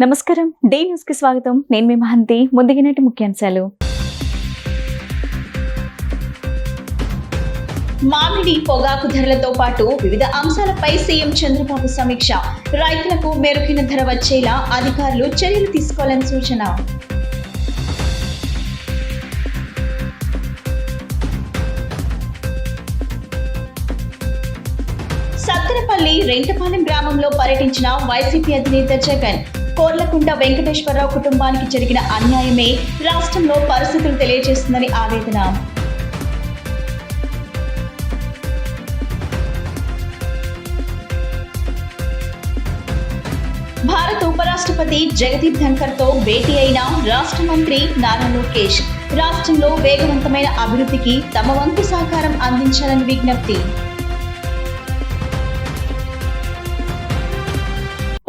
నమస్కారం day news కి స్వాగతం. నేను మీ మహంతి. ముందుగినటి ముఖ్యాంశాలు. మామిడి పొగాకు ధరలతో పాటు వివిధ అంశాలపై సీఎం చంద్రబాబు సమీక్ష. రైతులకు మెరుగైన ధర వచ్చేలా అధికారులు చర్యలు తీసుకోవాలని సూచన. సత్తెనపల్లి రెంటపాలెం గ్రామంలో పర్యటించిన వైసీపీ అధినేత జగన్. కోర్లకుంట వెంకటేశ్వరరావు కుటుంబానికి జరిగిన అన్యాయమే రాష్ట్రంలో పరిస్థితులు తెలియజేస్తుందని ఆవేదన. భారత ఉపరాష్ట్రపతి జగదీప్ ధన్కర్ తో భేటీ అయిన రాష్ట్ర మంత్రి నారా లోకేష్. రాష్ట్రంలో వేగవంతమైన అభివృద్ధికి తమ వంతు సహకారం అందించాలని విజ్ఞప్తి.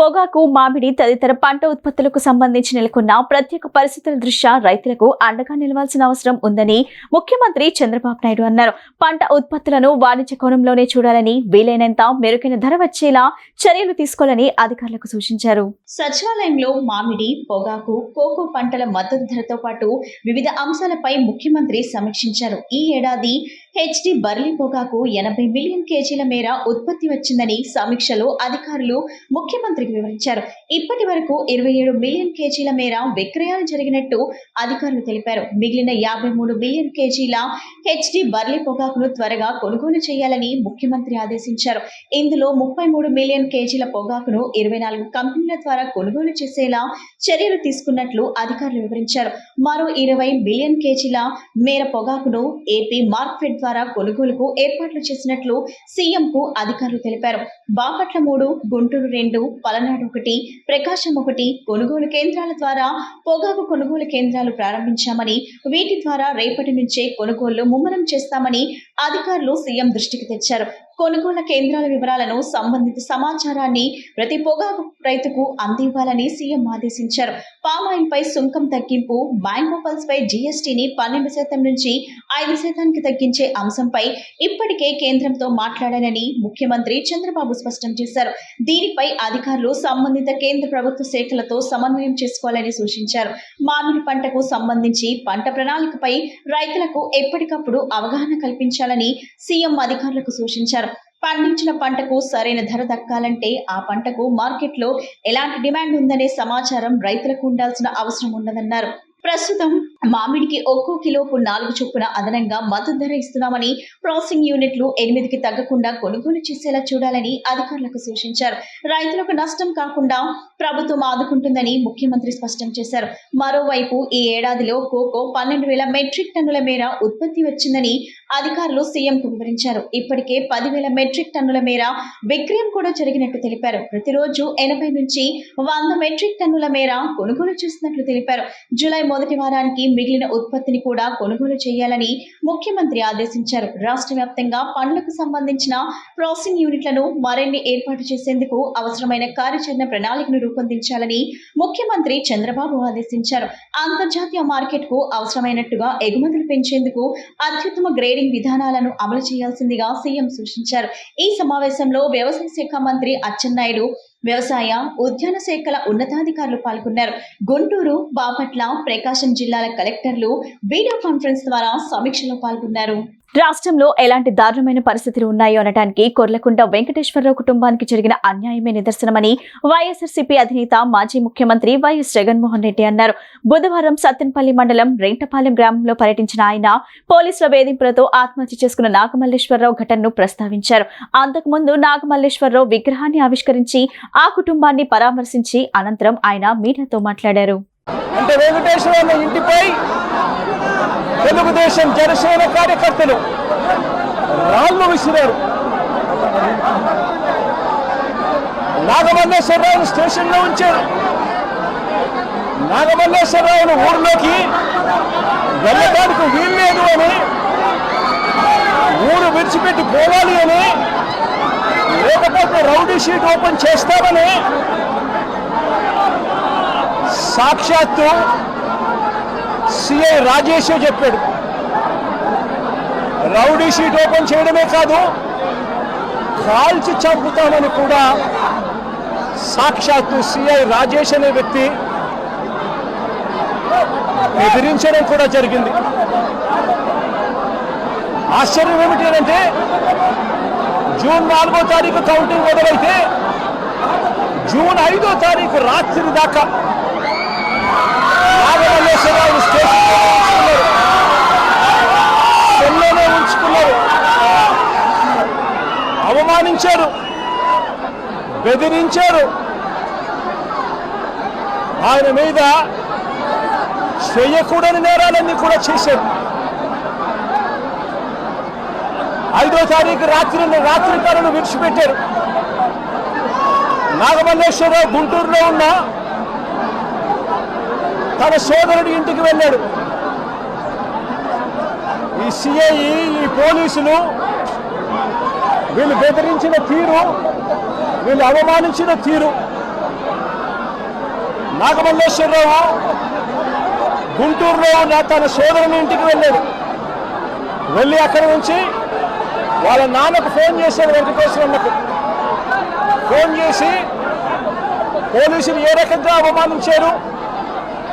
పొగాకు, మామిడి తదితర పంట ఉత్పత్తులకు సంబంధించి నెలకొన్న ప్రత్యేక పరిస్థితుల దృష్ట్యా రైతులకు అండగా నిలవాల్సిన అవసరం ఉందని ముఖ్యమంత్రి చంద్రబాబు నాయుడు అన్నారు. పంట ఉత్పత్తులను వాణిజ్య కోణంలోనే చూడాలని, వీలైనంత మెరుగైన ధర వచ్చేలా చర్యలు తీసుకోవాలని అధికారులకు సూచించారు. సచివాలయంలో మామిడి, పొగాకు, కోకో పంటల మద్దతు ధరతో పాటు వివిధ అంశాలపై ముఖ్యమంత్రి సమీక్షించారు. ఈ ఏడాది హెచ్డి బర్లీ పొగాకు 80 మిలియన్ కేజీల మేర ఉత్పత్తి వచ్చిందని సమీక్షలో అధికారులు ముఖ్యమంత్రికి వివరించారు. ఇప్పటి వరకు 27 మిలియన్ కేజీల మేర విక్రయాలు జరిగినట్టు అధికారులు తెలిపారు. మిగిలిన 53 మిలియన్ కేజీల హెచ్డి బర్లీ పొగాకును త్వరగా కొనుగోలు చేయాలని ముఖ్యమంత్రి ఆదేశించారు. ఇందులో 33 మిలియన్ కేజీల పొగాకును 24 కంపెనీల ద్వారా కొనుగోలు చేసేలా చర్యలు తీసుకున్నట్లు అధికారులు వివరించారు. మరో 20 మిలియన్ కేజీల మేర పొగాకును ఏపీ మార్కెట్ ద్వారా కొనుగోలుకు ఏర్పాట్లు చేసినట్లు సీఎంకు అధికారులు తెలిపారు. బాపట్ల 3, గుంటూరు 2, పలనాడు 1, ప్రకాశం 1 కొనుగోలు కేంద్రాల ద్వారా పొగాకు కొనుగోలు కేంద్రాలు ప్రారంభించామని, వీటి ద్వారా రేపటి నుంచే కొనుగోళ్లు ముమ్మరం చేస్తామని అధికారులు సీఎం దృష్టికి తెచ్చారు. కొనుగోలు కేంద్రాల వివరాలను, సంబంధిత సమాచారాన్ని ప్రతి పొగాకు రైతుకు అందివ్వాలని సీఎం ఆదేశించారు. పామాయిల్ పై సుంకం తగ్గింపు, మ్యాంగో పల్స్ పై జీఎస్టీని 12% నుంచి 5% తగ్గించే అంశంపై ఇప్పటికే కేంద్రంతో మాట్లాడానని ముఖ్యమంత్రి చంద్రబాబు స్పష్టం చేశారు. దీనిపై అధికారులు సంబంధిత కేంద్ర ప్రభుత్వ శాఖలతో సమన్వయం చేసుకోవాలని సూచించారు. మామిడి పంటకు సంబంధించి పంట ప్రణాళికపై రైతులకు ఎప్పటికప్పుడు అవగాహన కల్పించాలని సీఎం అధికారులకు సూచించారు. పండించిన పంటకు సరైన ధర దక్కాలంటే ఆ పంటకు మార్కెట్లో ఎలాంటి డిమాండ్ ఉందనే సమాచారం రైతులకు ఉండాల్సిన అవసరం ఉన్నదన్నారు. ప్రస్తుతం మామిడికి ఒక్కో కిలోకు 4 చొప్పున అదనంగా మద్దతు ధర ఇస్తున్నామని, ప్రాసెసింగ్ యూనిట్లు 8కి తగ్గకుండా కొనుగోలు చేసేలా చూడాలని అధికారులకు సూచించారు. రైతులకు నష్టం కాకుండా ప్రభుత్వం ఆదుకుంటుందని ముఖ్యమంత్రి స్పష్టం చేశారు. మరోవైపు ఈ ఏడాదిలో కోకో 12,000 మెట్రిక్ టన్నుల మేర ఉత్పత్తి వచ్చిందని అధికారులు సీఎంకు వివరించారు. ఇప్పటికే 10,000 మెట్రిక్ టన్నుల మేర విక్రయం కూడా జరిగినట్టు తెలిపారు. ప్రతిరోజు 80 నుంచి 100 మెట్రిక్ టన్నుల మేర కొనుగోలు చేస్తున్నట్లు తెలిపారు. జూలై మొదటి వారానికి మిగిలిన ఉత్పత్తిని కూడా కొనుగోలు చేయాలని ముఖ్యమంత్రి ఆదేశించారు. రాష్ట్ర వ్యాప్తంగా పండ్లకు సంబంధించిన ప్రాసెసింగ్ యూనిట్లను మరిన్ని ఏర్పాటు చేసేందుకు అవసరమైన కార్యాచరణ ప్రణాళికను రూపొందించాలని ముఖ్యమంత్రి చంద్రబాబు ఆదేశించారు. అంతర్జాతీయ మార్కెట్ కు అవసరమైనట్టుగా ఎగుమతులు పెంచేందుకు అత్యుత్తమ గ్రేడింగ్ విధానాలను అమలు చేయాల్సిందిగా సీఎం సూచించారు. ఈ సమావేశంలో వ్యవసాయ శాఖ మంత్రి అచ్చెన్నాయుడు, వ్యవసాయ, ఉద్యాన శాఖల ఉన్నతాధికారులు పాల్గొన్నారు. గుంటూరు, బాపట్ల, ప్రకాశం జిల్లాల కలెక్టర్లు వీడియో కాన్ఫరెన్స్ ద్వారా సమీక్షలో పాల్గొన్నారు. రాష్ట్రంలో ఎలాంటి దారుణమైన పరిస్థితులు ఉన్నాయో అనడానికి కోర్లకుంట వెంకటేశ్వరరావు కుటుంబానికి జరిగిన అన్యాయమే నిదర్శనమని వైఎస్ఆర్సీపీ అధినేత, మాజీ ముఖ్యమంత్రి వైఎస్ జగన్మోహన్ రెడ్డి అన్నారు. బుధవారం సత్తెనపల్లి మండలం రెంటపాలెం గ్రామంలో పర్యటించిన ఆయన పోలీసుల వేధింపులతో ఆత్మహత్య చేసుకున్న నాగమల్లేశ్వరరావు ఘటనను ప్రస్తావించారు. అంతకుముందు నాగమల్లేశ్వరరావు విగ్రహాన్ని ఆవిష్కరించి ఆ కుటుంబాన్ని పరామర్శించి అనంతరం ఆయన మీడియాతో మాట్లాడారు. తెలుగుదేశం, జనసేన కార్యకర్తలు రాళ్లు విసిరారు. నాగమల్లేశ్వరరావును స్టేషన్లో ఉంచారు. నాగమల్లేశ్వరరావును ఊరిలోకి వెళ్ళడానికి వీల్లేదు అని, ఊరు విడిచిపెట్టి పోవాలి అని, లేకపోతే రౌడీ షీట్ ఓపెన్ చేస్తామని సాక్షాత్తు సిఐ రాజేష్ చెప్పాడు. రౌడీ షీట్ ఓపెన్ చేయడమే కాదు, కాల్చి చంపుతామని కూడా సాక్షాత్తు సిఐ రాజేష్ అనే వ్యక్తి బెదిరించడం కూడా జరిగింది. ఆశ్చర్యం ఏమిటి అంటే జూన్ 4వ తారీఖు కౌంటింగ్ మొదలైతే జూన్ 5వ తారీఖు రాత్రి దాకా నాగమల్లేశ్వరరావు సెల్లోనే ఉంచుకున్నారు. అవమానించారు, బెదిరించారు. ఆయన మీద చేయకూడని నేరాలన్నీ కూడా చేశారు. 5వ తారీఖు రాత్రి కాలను విడిచిపెట్టారు. నాగమల్లేశ్వరరావు గుంటూరులో ఉన్న తన సోదరుడి ఇంటికి వెళ్ళాడు. ఈ సిఐ, ఈ పోలీసులు వీళ్ళు బెదిరించిన తీరు, వీళ్ళు అవమానించిన తీరు. నాగమల్లేశ్వరరావు గుంటూరులో ఉన్న తన సోదరుని ఇంటికి వెళ్ళాడు. వెళ్ళి అక్కడి నుంచి వాళ్ళ నాన్నకు ఫోన్ చేశాడు. వెంకటేశ్వరన్నకు ఫోన్ చేసి పోలీసులు ఏ రకంగా అవమానించారు,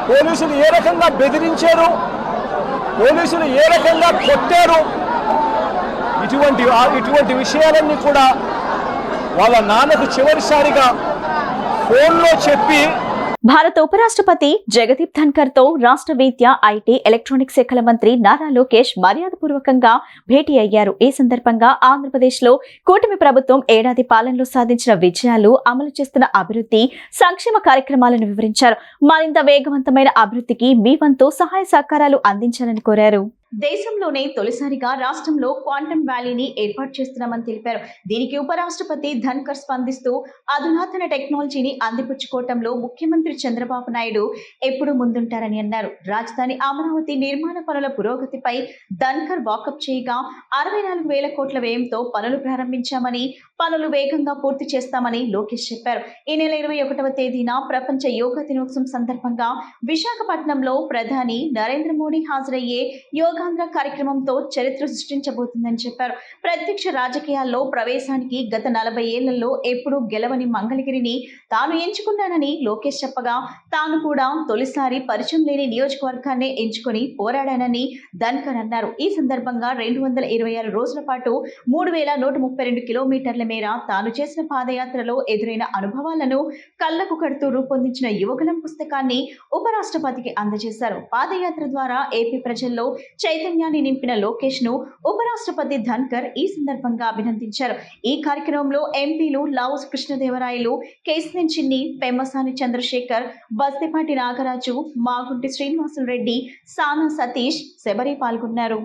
పోలీసులు ఏ రకంగా బెదిరించారు, పోలీసులు ఏ రకంగా కొట్టారు, ఇటువంటి విషయాలన్నీ కూడా వాళ్ళ నాన్నకు చివరిసారిగా ఫోన్లో చెప్పి భారత ఉపరాష్ట్రపతి జగదీప్ ధన్కర్ తో రాష్ట్ర విద్య, ఐటీ, ఎలక్ట్రానిక్స్ శాఖల మంత్రి నారా లోకేష్ మర్యాదపూర్వకంగా భేటీ అయ్యారు. ఈ సందర్భంగా ఆంధ్రప్రదేశ్ లో కూటమి ప్రభుత్వం ఏడాది పాలనలో సాధించిన విజయాలు, అమలు చేస్తున్న అభివృద్ధి, సంక్షేమ కార్యక్రమాలను వివరించారు. మరింత వేగవంతమైన అభివృద్ధికి మీ వంతు సహాయ సహకారాలు అందించాలని కోరారు. దేశంలోనే తొలిసారిగా రాష్ట్రంలో క్వాంటమ్ వ్యాలీని ఏర్పాటు చేస్తున్నామని తెలిపారు. దీనికి ఉపరాష్ట్రపతి ధన్కర్ స్పందిస్తూ అధునాతన టెక్నాలజీని అందిపుచ్చుకోవటంలో ముఖ్యమంత్రి చంద్రబాబు నాయుడు ఎప్పుడూ ముందుంటారని అన్నారు. రాజధాని అమరావతి నిర్మాణ పనుల పురోగతిపై ధన్కర్ వాకప్ చేయగా 64,000 కోట్ల వ్యయంతో పనులు ప్రారంభించామని, పనులు వేగంగా పూర్తి చేస్తామని లోకేష్ చెప్పారు. ఈ నెల 21వ తేదీన ప్రపంచ యోగా దినోత్సవం సందర్భంగా విశాఖపట్నంలో ప్రధాని నరేంద్ర మోడీ హాజరయ్యే యోగాంధ్ర కార్యక్రమంతో చరిత్ర సృష్టించబోతుందని చెప్పారు. ప్రత్యక్ష రాజకీయాల్లో ప్రవేశానికి గత 40 ఏళ్లలో ఎప్పుడూ గెలవని మంగళగిరిని తాను ఎంచుకున్నానని లోకేష్ చెప్పగా, తాను కూడా తొలిసారి పరిచయం లేని నియోజకవర్గాన్ని ఎంచుకొని పోరాడానని ధన్కర్ అన్నారు. ఈ సందర్భంగా 226 రోజుల పాటు 3,132 కిలోమీటర్ల మేర తాను చేసిన పాదయాత్రలో ఎదురైన అనుభవాలను కళ్లకు కడుతూ రూపొందించిన యువగలం పుస్తకాన్ని ఉపరాష్ట్రపతికి అందజేశారు. పాదయాత్ర ద్వారా ఏపీ ప్రజల్లో చైతన్యాన్ని నింపిన లోకేష్ ను ఉపరాష్ట్రపతి ధన్కర్ ఈ సందర్భంగా అభినందించారు. ఈ కార్యక్రమంలో ఎంపీలు లావుస్ కృష్ణదేవరాయలు, కేసినేని చిన్ని, పెమ్మసాని చంద్రశేఖర్, బస్తిపాటి నాగరాజు, మాగుంటి శ్రీనివాసులు రెడ్డి, సానా సతీష్, శబరి పాల్గొన్నారు.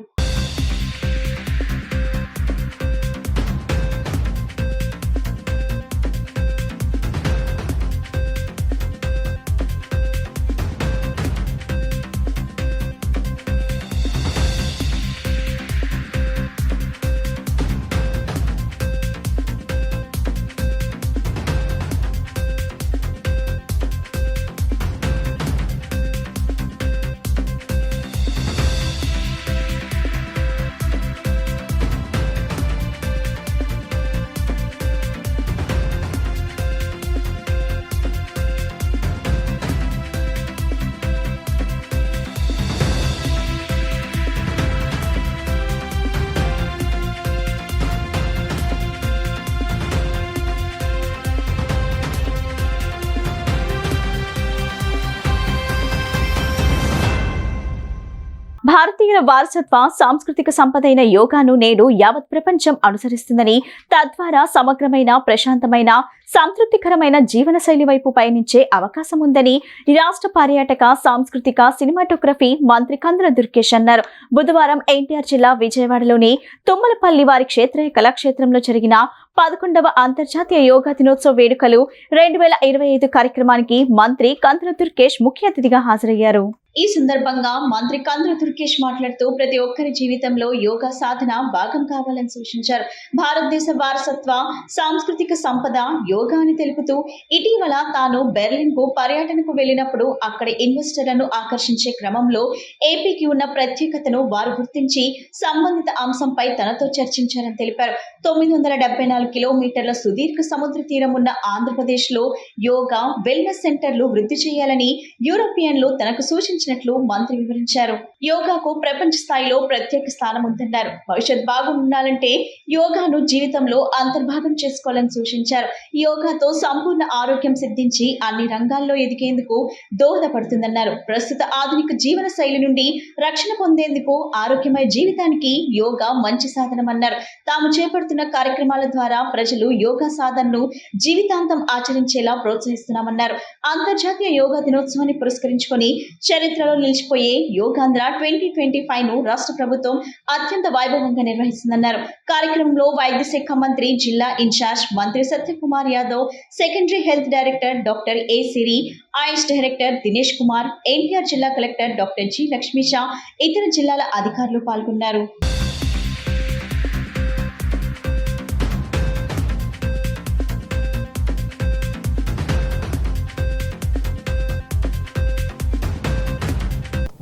భారతీయుల వారసత్వ సాంస్కృతిక సంపదైన యోగాను నేడు యావత్ ప్రపంచం అనుసరిస్తుందని, తద్వారా సమగ్రమైన, ప్రశాంతమైన, సంతృప్తికరమైన జీవనశైలి వైపు పయనించే అవకాశం ఉందని రాష్ట్ర పర్యాటక, సాంస్కృతిక, సినిమాటోగ్రఫీ మంత్రి కందుల దుర్గేష్ అన్నారు. బుధవారం ఎన్టీఆర్ జిల్లా విజయవాడలోని తుమ్మలపల్లి వారి క్షేత్రయ కళాక్షేత్రంలో జరిగిన 11వ అంతర్జాతీయ యోగా దినోత్సవ వేడుకలు 2025 కార్యక్రమానికి మంత్రి కందుల దుర్గేష్ ముఖ్య అతిథిగా హాజరయ్యారు. ఈ సందర్భంగా మంత్రి కందుల దుర్గేష్ మాట్లాడుతూ ప్రతి ఒక్కరి జీవితంలో యోగా సాధన భాగం కావాలని సూచించారు. భారతదేశ వారసత్వ సాంస్కృతిక సంపద యోగా అని తెలుపుతూ ఇటీవల తాను బెర్లిన్ కు పర్యటనకు వెళ్ళినప్పుడు అక్కడి ఇన్వెస్టర్లను ఆకర్షించే క్రమంలో ఏపీకి ఉన్న ప్రత్యేకతను వారు గుర్తించి సంబంధిత అంశంపై తనతో చర్చించారని తెలిపారు. 974 కిలోమీటర్ల సుదీర్ఘ సముద్ర తీరం ఉన్న ఆంధ్రప్రదేశ్ లో యోగా వెల్నెస్ సెంటర్లు వృద్ధి చేయాలని యూరోపియన్లు తనకు సూచించినట్లు మంత్రి వివరించారు. యోగాకు ప్రపంచ స్థాయిలో ప్రత్యేక స్థానం ఉందన్నారు. భవిష్యత్ బాగుండాలంటే యోగాను జీవితంలో అంతర్భాగం చేసుకోవాలని సూచించారు. యోగాతో సంపూర్ణ ఆరోగ్యం సిద్ధించి అన్ని రంగాల్లో ఎదిగేందుకు దోహదపడుతుందన్నారు. ప్రస్తుత ఆధునిక జీవన శైలి నుండి రక్షణ పొందేందుకు ఆరోగ్యమయ జీవితానికి యోగా మంచి సాధనమన్నారు. తాము చేపడుతున్న కార్యక్రమాల ద్వారా ప్రజలు యోగా సాధనను జీవితాంతం ఆచరించేలా ప్రోత్సహిస్తున్నామన్నారు. అంతర్జాతీయ యోగా దినోత్సవాన్ని పురస్కరించుకొని చరిత్రలో నిలిచిపోయే యోగాంధ్ర 2025 ను రాష్ట్ర ప్రభుత్వం అత్యంత వైభవంగా నిర్వహిస్తుందన్నారు. కార్యక్రమంలో వైద్య శాఖ మంత్రి, జిల్లా ఇన్ఛార్జ్ మంత్రి Satyakumar Yadav, secondary health director doctor ఏ సిరి, ఆయుష్ డైరెక్టర్ దినేష్ కుమార్, ఎన్టీఆర్ జిల్లా కలెక్టర్ డాక్టర్ జి లక్ష్మీషా, ఇతర జిల్లాల అధికారులు పాల్గొన్నారు.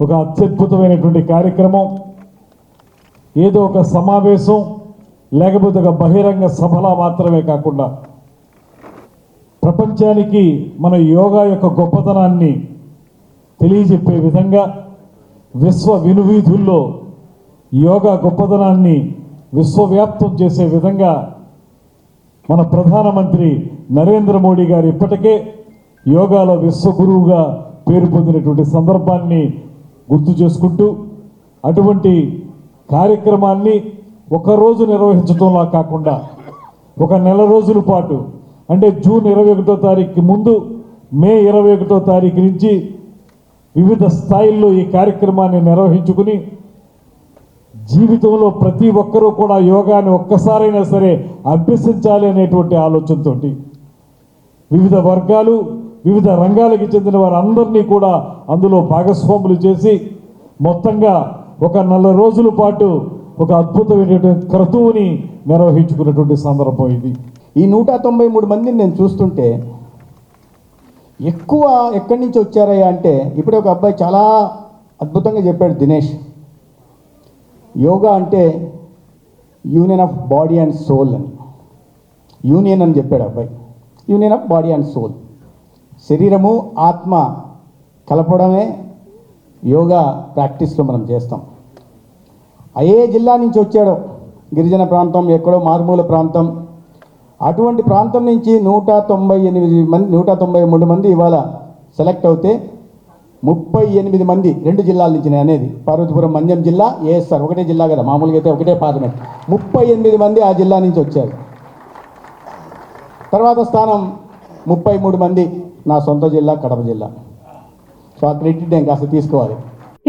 ఒక అత్యద్భుతమైనటువంటి కార్యక్రమం, ఏదో ఒక సమావేశం లేకపోతే ఒక బహిరంగ సభలా మాత్రమే కాకుండా ప్రపంచానికి మన యోగా యొక్క గొప్పతనాన్ని తెలియజెప్పే విధంగా విశ్వ వినువీధుల్లో యోగా గొప్పతనాన్ని విశ్వవ్యాప్తం చేసే విధంగా మన ప్రధానమంత్రి నరేంద్ర మోడీ గారు ఇప్పటికే యోగాలో విశ్వగురువుగా పేరు పొందినటువంటి సందర్భాన్ని గుర్తు చేసుకుంటూ అటువంటి కార్యక్రమాన్ని ఒకరోజు నిర్వహించడంలా కాకుండా ఒక నెల రోజుల పాటు, అంటే జూన్ 21వ తారీఖుకి ముందు మే 21వ తారీఖు నుంచి వివిధ స్థాయిల్లో ఈ కార్యక్రమాన్ని నిర్వహించుకుని జీవితంలో ప్రతి ఒక్కరూ కూడా యోగాని ఒక్కసారైనా సరే అభ్యసించాలి అనేటువంటి ఆలోచనతో వివిధ వర్గాలు, వివిధ రంగాలకు చెందిన వారందరినీ కూడా అందులో భాగస్వాములు చేసి మొత్తంగా ఒక నెల రోజుల పాటు ఒక అద్భుతమైనటువంటి క్రతువుని నిర్వహించుకున్నటువంటి సందర్భం ఇది. ఈ 193 మందిని నేను చూస్తుంటే ఎక్కువ ఎక్కడి నుంచి వచ్చారయ్యా అంటే, ఇప్పుడే ఒక అబ్బాయి చాలా అద్భుతంగా చెప్పాడు దినేష్, యోగా అంటే union of body and soul అని. యూనియన్ అని చెప్పాడు అబ్బాయి, union of body and soul. శరీరము ఆత్మ కలపడమే యోగా ప్రాక్టీస్లో మనం చేస్తాం. ఏ జిల్లా నుంచి వచ్చాడో, గిరిజన ప్రాంతం, ఎక్కడో మారుమూల ప్రాంతం, అటువంటి ప్రాంతం నుంచి 193 మంది ఇవాళ సెలెక్ట్ అవుతే 38 మంది 2 జిల్లాల నుంచి, నేను అనేది పార్వతీపురం మండ్యం జిల్లా, ఏఎస్ఆర్ ఒకటే జిల్లా కదా, మామూలుగా అయితే ఒకటే పార్లమెంట్, 38 మంది ఆ జిల్లా నుంచి వచ్చారు. తర్వాత స్థానం 33 మంది నా సొంత జిల్లా కడప జిల్లా. సో ఆ క్రెడిట్ నేను కాస్త తీసుకోవాలి.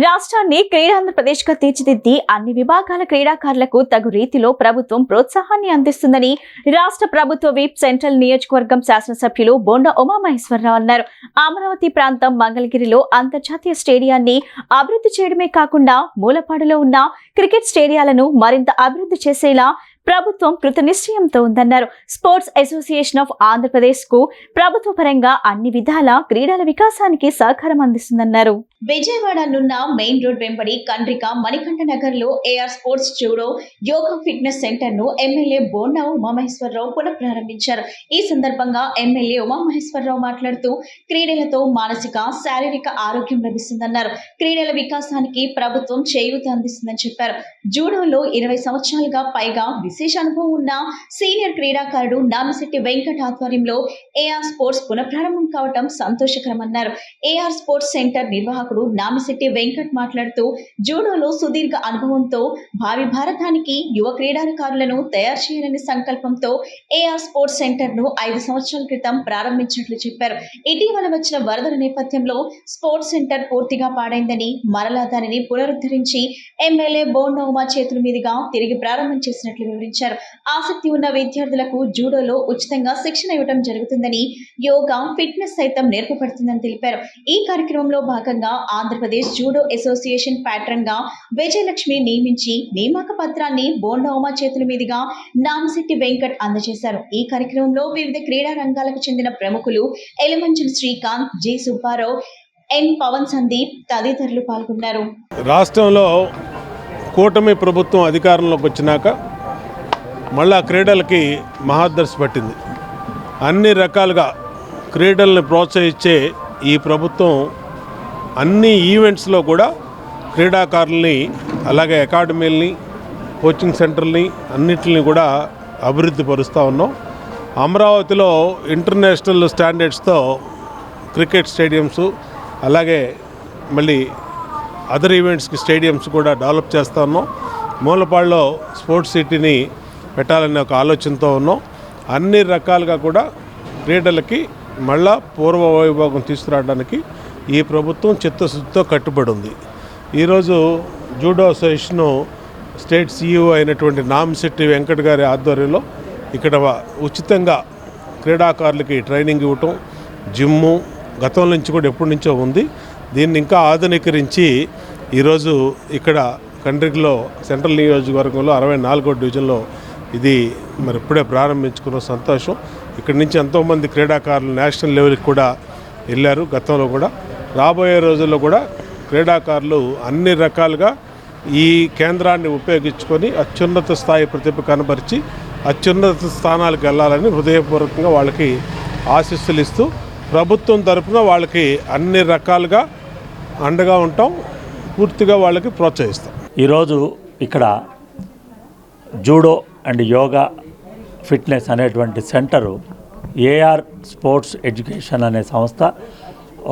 రాష్ట్రాన్ని క్రీడాంధ్రప్రదేశ్ గా తీర్చిదిద్ది అన్ని విభాగాల క్రీడాకారులకు తగు రీతిలో ప్రభుత్వం ప్రోత్సాహాన్ని అందిస్తుందని రాష్ట్ర ప్రభుత్వ విప్ సెంట్రల్ నియోజకవర్గం శాసనసభ్యులు బోండా ఉమామహేశ్వరరావు అన్నారు. అమరావతి ప్రాంతం మంగళగిరిలో అంతర్జాతీయ స్టేడియాన్ని అభివృద్ధి చేయడమే కాకుండా మూలపాడులో ఉన్న క్రికెట్ స్టేడియాలను మరింత అభివృద్ధి చేసేలా ప్రభుత్వం కృతనిశ్చయంతో ఉందన్నారు. స్పోర్ట్స్ అసోసియేషన్ ఆఫ్ ఆంధ్రప్రదేశ్ కు ప్రభుత్వ పరంగా అన్ని విధాల క్రీడల వికాసానికి సహకారం అందిస్తుందన్నారు. విజయవాడనున్న మెయిన్ రోడ్ వెంబడి కండ్రిక మణికంఠ నగర్ లో AR sports judo yoga fitness centre ను ఎమ్మెల్యే బోండా ఉమామహేశ్వరరావు పునఃప్రారంభించారు. ఈ సందర్భంగా ఎమ్మెల్యే ఉమామహేశ్వరరావు మాట్లాడుతూ క్రీడలతో మానసిక, శారీరక ఆరోగ్యం లభిస్తుందన్నారు. క్రీడల వికాసానికి ప్రభుత్వం చేయూత అందిస్తుందని చెప్పారు. జూడోలో 20 సంవత్సరాలుగా పైగా విశేష అనుభవం ఉన్న సీనియర్ క్రీడాకారుడు నామిశెట్టి వెంకట్ ఆధ్వర్యంలో ఏఆర్ స్పోర్ట్స్ పునఃప్రారంభం కావటం సంతోషకరమన్నారు. ఏఆర్ స్పోర్ట్స్ సెంటర్ నిర్వాహకుడు నామిశెట్టి వెంకట్ మాట్లాడుతూ జూడోలో సుదీర్ఘ అనుభవంతో భావి భారతానికి యువ క్రీడాకారులను తయారు చేయాలనే సంకల్పంతో ఏఆర్ స్పోర్ట్స్ సెంటర్ ను 5 సంవత్సరాల క్రితం ప్రారంభించినట్లు చెప్పారు. ఇటీవల వచ్చిన వరదల నేపథ్యంలో స్పోర్ట్స్ సెంటర్ పూర్తిగా పాడైందని, మరలా దానిని పునరుద్ధరించి ఎమ్మెల్యే బోండా ఉమా చేతుల మీదుగా తిరిగి ప్రారంభం చేసినట్లు వివరించారు. ఆసక్తి ఉన్న విద్యార్థులకు జూడోలో ఉచితంగా శిక్షణ ఇవ్వడం జరుగుతుందని, యోగా, ఫిట్నెస్ సైతం నేర్పబడుతుందని తెలిపారు. ఈ కార్యక్రమంలో భాగంగా ఆంధ్రప్రదేశ్ జూడో అసోసియేషన్ ప్యాట్రన్ గా విజయలక్ష్మి నియమించి నియామక పత్రాన్ని బోండా ఉమా చేతుల మీదుగా నామశెట్టి వెంకట్ అందజేశారు. ఈ కార్యక్రమంలో వివిధ క్రీడా రంగాలకు చెందిన ప్రముఖులు ఎలమంచుల శ్రీకాంత్, జి సుబ్బారావు, ఎన్ పవన్ సందీప్ తదితరులు పాల్గొన్నారు. రాష్ట్రంలో కూటమి ప్రభుత్వం అధికారంలోకి వచ్చినాక మళ్ళా క్రీడలకి మహాదర్శ పట్టింది. అన్ని రకాలుగా క్రీడల్ని ప్రోత్సహించే ఈ ప్రభుత్వం అన్ని ఈవెంట్స్లో కూడా క్రీడాకారుల్ని అలాగే అకాడమీలని కోచింగ్ సెంటర్ని అన్నిటిని కూడా అభివృద్ధి పరుస్తూ ఉన్నాం. అమరావతిలో ఇంటర్నేషనల్ స్టాండర్డ్స్తో క్రికెట్ స్టేడియంస్ అలాగే మళ్ళీ అదర్ ఈవెంట్స్కి స్టేడియంస్ కూడా డెవలప్ చేస్తూ ఉన్నాం. మూలపాడులో స్పోర్ట్స్ సిటీని పెట్టాలనే ఒక ఆలోచనతో ఉన్నాం. అన్ని రకాలుగా కూడా క్రీడలకి మళ్ళా పూర్వ వైభోగం తీసుకురావడానికి ఈ ప్రభుత్వం చిత్తశుద్ధితో కట్టుబడి ఉంది. ఈరోజు జూడో అసోసియేషన్ స్టేట్ CEO అయినటువంటి నామశెట్టి వెంకట్ గారి ఆధ్వర్యంలో ఇక్కడ ఉచితంగా క్రీడాకారులకి ట్రైనింగ్ ఇవ్వటం, జిమ్ము గతం నుంచి కూడా ఎప్పటి నుంచో ఉంది. దీన్ని ఇంకా ఆధునీకరించి ఈరోజు ఇక్కడ కండ్రికలో సెంట్రల్ నియోజకవర్గంలో 64వ డివిజన్లో ఇది మరి ఇప్పుడే ప్రారంభించుకున్న సంతోషం. ఇక్కడి నుంచి ఎంతోమంది క్రీడాకారులు నేషనల్ లెవెల్కి కూడా వెళ్ళారు. గతంలో కూడా రాబోయే రోజుల్లో కూడా క్రీడాకారులు అన్ని రకాలుగా ఈ కేంద్రాన్ని ఉపయోగించుకొని అత్యున్నత స్థాయి ప్రతిభ కనబరిచి అత్యున్నత స్థానాలకు వెళ్ళాలని హృదయపూర్వకంగా వాళ్ళకి ఆశీస్సులు ఇస్తూ ప్రభుత్వం తరఫున వాళ్ళకి అన్ని రకాలుగా అండగా ఉంటాం, పూర్తిగా వాళ్ళకి ప్రోత్సహిస్తాం. ఈరోజు ఇక్కడ జూడో అండ్ యోగా ఫిట్నెస్ అనేటువంటి సెంటరు ఏఆర్ స్పోర్ట్స్ ఎడ్యుకేషన్ అనే సంస్థ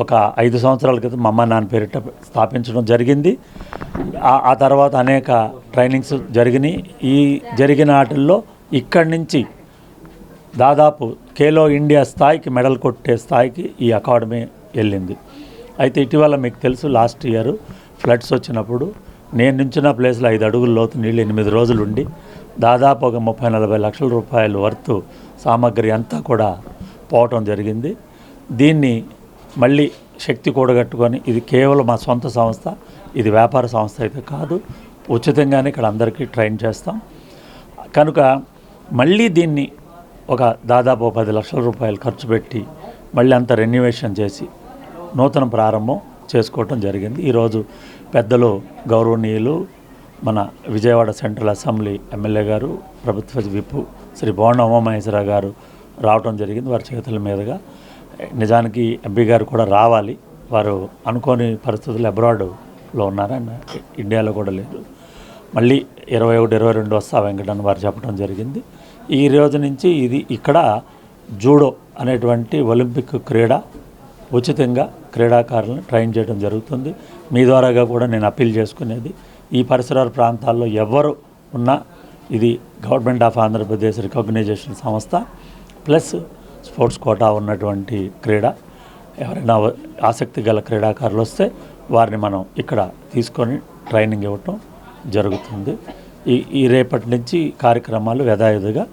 ఒక 5 సంవత్సరాల క్రితం మా అమ్మ నాన్న పేరిట స్థాపించడం జరిగింది. ఆ తర్వాత అనేక ట్రైనింగ్స్ జరిగినాయి. ఈ జరిగిన వాటిల్లో ఇక్కడి నుంచి దాదాపు ఖేలో ఇండియా స్థాయికి మెడల్ కొట్టే స్థాయికి ఈ అకాడమీ వెళ్ళింది. అయితే ఇటీవల మీకు తెలుసు, లాస్ట్ ఇయర్ ఫ్లడ్స్ వచ్చినప్పుడు నేను నించున్న ప్లేస్లో 5 అడుగుల లోతు నీళ్ళు 8 రోజులు ఉండి దాదాపు ఒక 30-40 లక్షల రూపాయల వర్తు సామాగ్రి అంతా కూడా పోవటం జరిగింది. దీన్ని మళ్ళీ శక్తి కూడగట్టుకొని, ఇది కేవలం మా సొంత సంస్థ, ఇది వ్యాపార సంస్థ అయితే కాదు, ఉచితంగానే ఇక్కడ అందరికీ ట్రైన్ చేస్తాం. కనుక మళ్ళీ దీన్ని ఒక దాదాపు 10 లక్షల రూపాయలు ఖర్చు పెట్టి మళ్ళీ అంత రెన్యువేషన్ చేసి నూతన ప్రారంభం చేసుకోవటం జరిగింది. ఈరోజు పెద్దలు గౌరవనీయులు మన విజయవాడ సెంట్రల్ అసెంబ్లీ ఎమ్మెల్యే గారు, ప్రభుత్వ విప్ శ్రీ బోండా ఉమామహేశ్వరరావు గారు రావటం జరిగింది. వారి చేతుల మీదుగా నిజానికి ఎంపీ గారు కూడా రావాలి, వారు అనుకోని పరిస్థితులు అబ్రాడ్లో ఉన్నారని ఇండియాలో కూడా లేదు. మళ్ళీ 21-22 వస్తా వెంకటని వారు చెప్పడం జరిగింది. ఈ రోజు నుంచి ఇది ఇక్కడ జూడో అనేటువంటి ఒలింపిక్ క్రీడ ఉచితంగా క్రీడాకారులను ట్రైన్ చేయడం జరుగుతుంది. మీ ద్వారాగా కూడా నేను అప్పీల్ చేసుకునేది, ఈ పరిసర ప్రాంతాల్లో ఎవరు ఉన్నా ఇది గవర్నమెంట్ ఆఫ్ ఆంధ్రప్రదేశ్ రికగ్నైజేషన్ సంస్థ ప్లస్ స్పోర్ట్స్ కోటా ఉన్నటువంటి క్రీడ. ఎవరైనా ఆసక్తి గల క్రీడాకారులు వస్తే వారిని మనం ఇక్కడ తీసుకొని ట్రైనింగ్ ఇవ్వటం జరుగుతుంది. ఈ రేపటి నుంచి కార్యక్రమాలు యథావిధిగా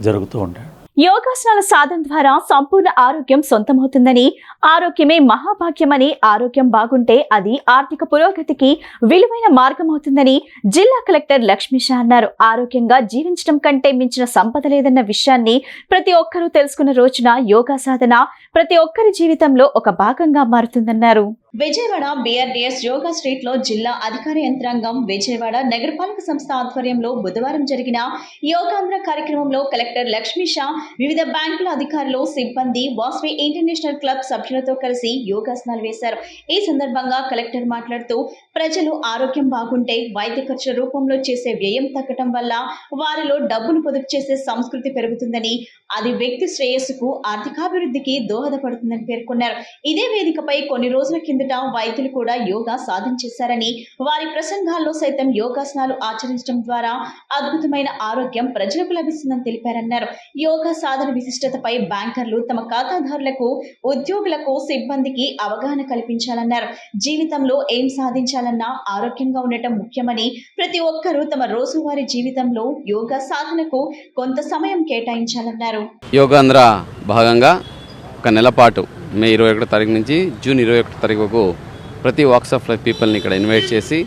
జరుగుతూ ఉంటాయి. యోగాసనాల సాధన ద్వారా సంపూర్ణ ఆరోగ్యం సొంతమవుతుందని, ఆరోగ్యమే మహాభాగ్యమని, ఆరోగ్యం బాగుంటే అది ఆర్థిక పురోగతికి విలువైన మార్గం అవుతుందని జిల్లా కలెక్టర్ లక్ష్మీషా అన్నారు. ఆరోగ్యంగా జీవించడం కంటే మించిన సంపద లేదన్న విషయాన్ని ప్రతి ఒక్కరూ తెలుసుకున్న రోజున యోగా సాధన ప్రతి ఒక్కరి జీవితంలో ఒక భాగంగా మారుతుందన్నారు. విజయవాడ BRDS యోగా స్ట్రీట్ లో జిల్లా అధికార యంత్రాంగం, విజయవాడ నగరపాలక సంస్థ ఆధ్వర్యంలో బుధవారం జరిగిన యోగాంధ్ర కార్యక్రమంలో కలెక్టర్ లక్ష్మీషా వివిధ బ్యాంకుల అధికారులు, సిబ్బంది, వాస్వి ఇంటర్నేషనల్ క్లబ్ సభ్యులతో కలిసి యోగాసనాలు వేశారు. ఈ సందర్భంగా కలెక్టర్ మాట్లాడుతూ, ప్రజలు ఆరోగ్యం బాగుంటే వైద్య ఖర్చుల రూపంలో చేసే వ్యయం తగ్గటం వల్ల వారిలో డబ్బును పొదుపు చేసే సంస్కృతి పెరుగుతుందని, అది వ్యక్తి శ్రేయస్సుకు, ఆర్థికాభివృద్ధికి దోహదపడుతుందని పేర్కొన్నారు. ఇదే వేదికపై కొన్ని రోజుల కిందట వైద్యులు కూడా యోగా సాధన చేశారని, వారి ప్రసంగాల్లో సైతం యోగాసనాలు ఆచరించడం ద్వారా అద్భుతమైన ఆరోగ్యం ప్రజలకు లభిస్తుందని తెలిపారన్నారు. యోగా సాధన విశిష్టతపై బ్యాంకర్లు తమ ఖాతాదారులకు, ఉద్యోగులకు, సిబ్బందికి అవగాహన కల్పించాలన్నారు. జీవితంలో ఏం సాధించాలన్నా ఆరోగ్యంగా ఉండటం ముఖ్యమని, ప్రతి ఒక్కరూ తమ రోజువారీ జీవితంలో యోగా సాధనకు కొంత సమయం కేటాయించాలన్నారు. యోగాంధ్ర భాగంగా ఒక నెల పాటు మే 21 తారీఖు నుంచి జూన్ 21 తారీఖు వరకు ప్రతి వాక్స్ ఆఫ్ లైఫ్ పీపుల్ని ఇక్కడ ఇన్వైట్ చేసి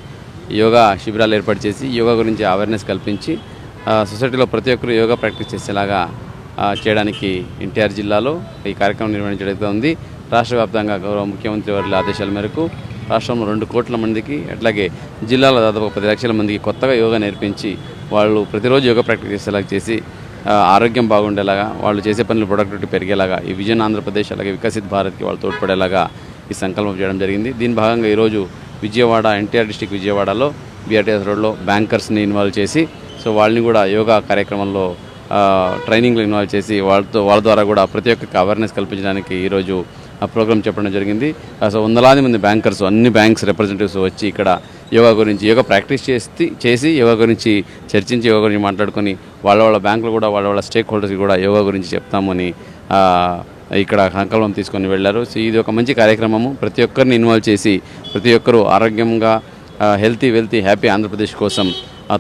యోగా శిబిరాలు ఏర్పాటు చేసి యోగా గురించి అవేర్నెస్ కల్పించి సొసైటీలో ప్రతి ఒక్కరు యోగా ప్రాక్టీస్ చేసేలాగా చేయడానికి ఎన్టీఆర్ జిల్లాలో ఈ కార్యక్రమం నిర్వహించడం ఉంది. రాష్ట్ర వ్యాప్తంగా గౌరవ ముఖ్యమంత్రి వారి ఆదేశాల మేరకు రాష్ట్రంలో 2 కోట్ల మందికి అట్లాగే జిల్లాలో దాదాపు 10 లక్షల మందికి కొత్తగా యోగా నేర్పించి వాళ్ళు ప్రతిరోజు యోగా ప్రాక్టీస్ చేసేలాగా చేసి ఆరోగ్యం బాగుండేలాగా వాళ్ళు చేసే పనులు ప్రొడక్టివిటీ పెరిగేలాగా ఈ విజన్ ఆంధ్రప్రదేశ్ అలాగే వికసిత్ భారత్కి వాళ్ళు తోడ్పడేలాగా ఈ సంకల్పం చేయడం జరిగింది. దీని భాగంగా ఈరోజు విజయవాడ ఎన్టీఆర్ డిస్టిక్ విజయవాడలో బీఆర్టీఎస్ రోడ్లో బ్యాంకర్స్ని ఇన్వాల్వ్ చేసి సో వాళ్ళని కూడా యోగా కార్యక్రమంలో ట్రైనింగ్లో ఇన్వాల్వ్ చేసి వాళ్ళ ద్వారా కూడా ప్రతి ఒక్కరికి అవేర్నెస్ కల్పించడానికి ఈరోజు ఆ ప్రోగ్రామ్ చెప్పడం జరిగింది. సో వందలాది మంది బ్యాంకర్స్ అన్ని బ్యాంక్స్ రిప్రజెంటేటివ్స్ వచ్చి ఇక్కడ యోగా గురించి యోగా ప్రాక్టీస్ చేసి యోగా గురించి చర్చించి యోగా గురించి మాట్లాడుకొని వాళ్ళ బ్యాంకులు కూడా వాళ్ళ స్టేక్ హోల్డర్స్కి కూడా యోగా గురించి చెప్తామని ఇక్కడ సంకల్పం తీసుకొని వెళ్ళారు. సో ఇది ఒక మంచి కార్యక్రమము. ప్రతి ఒక్కరిని ఇన్వాల్వ్ చేసి ప్రతి ఒక్కరూ ఆరోగ్యంగా హెల్తీ వెల్తీ హ్యాపీ ఆంధ్రప్రదేశ్ కోసం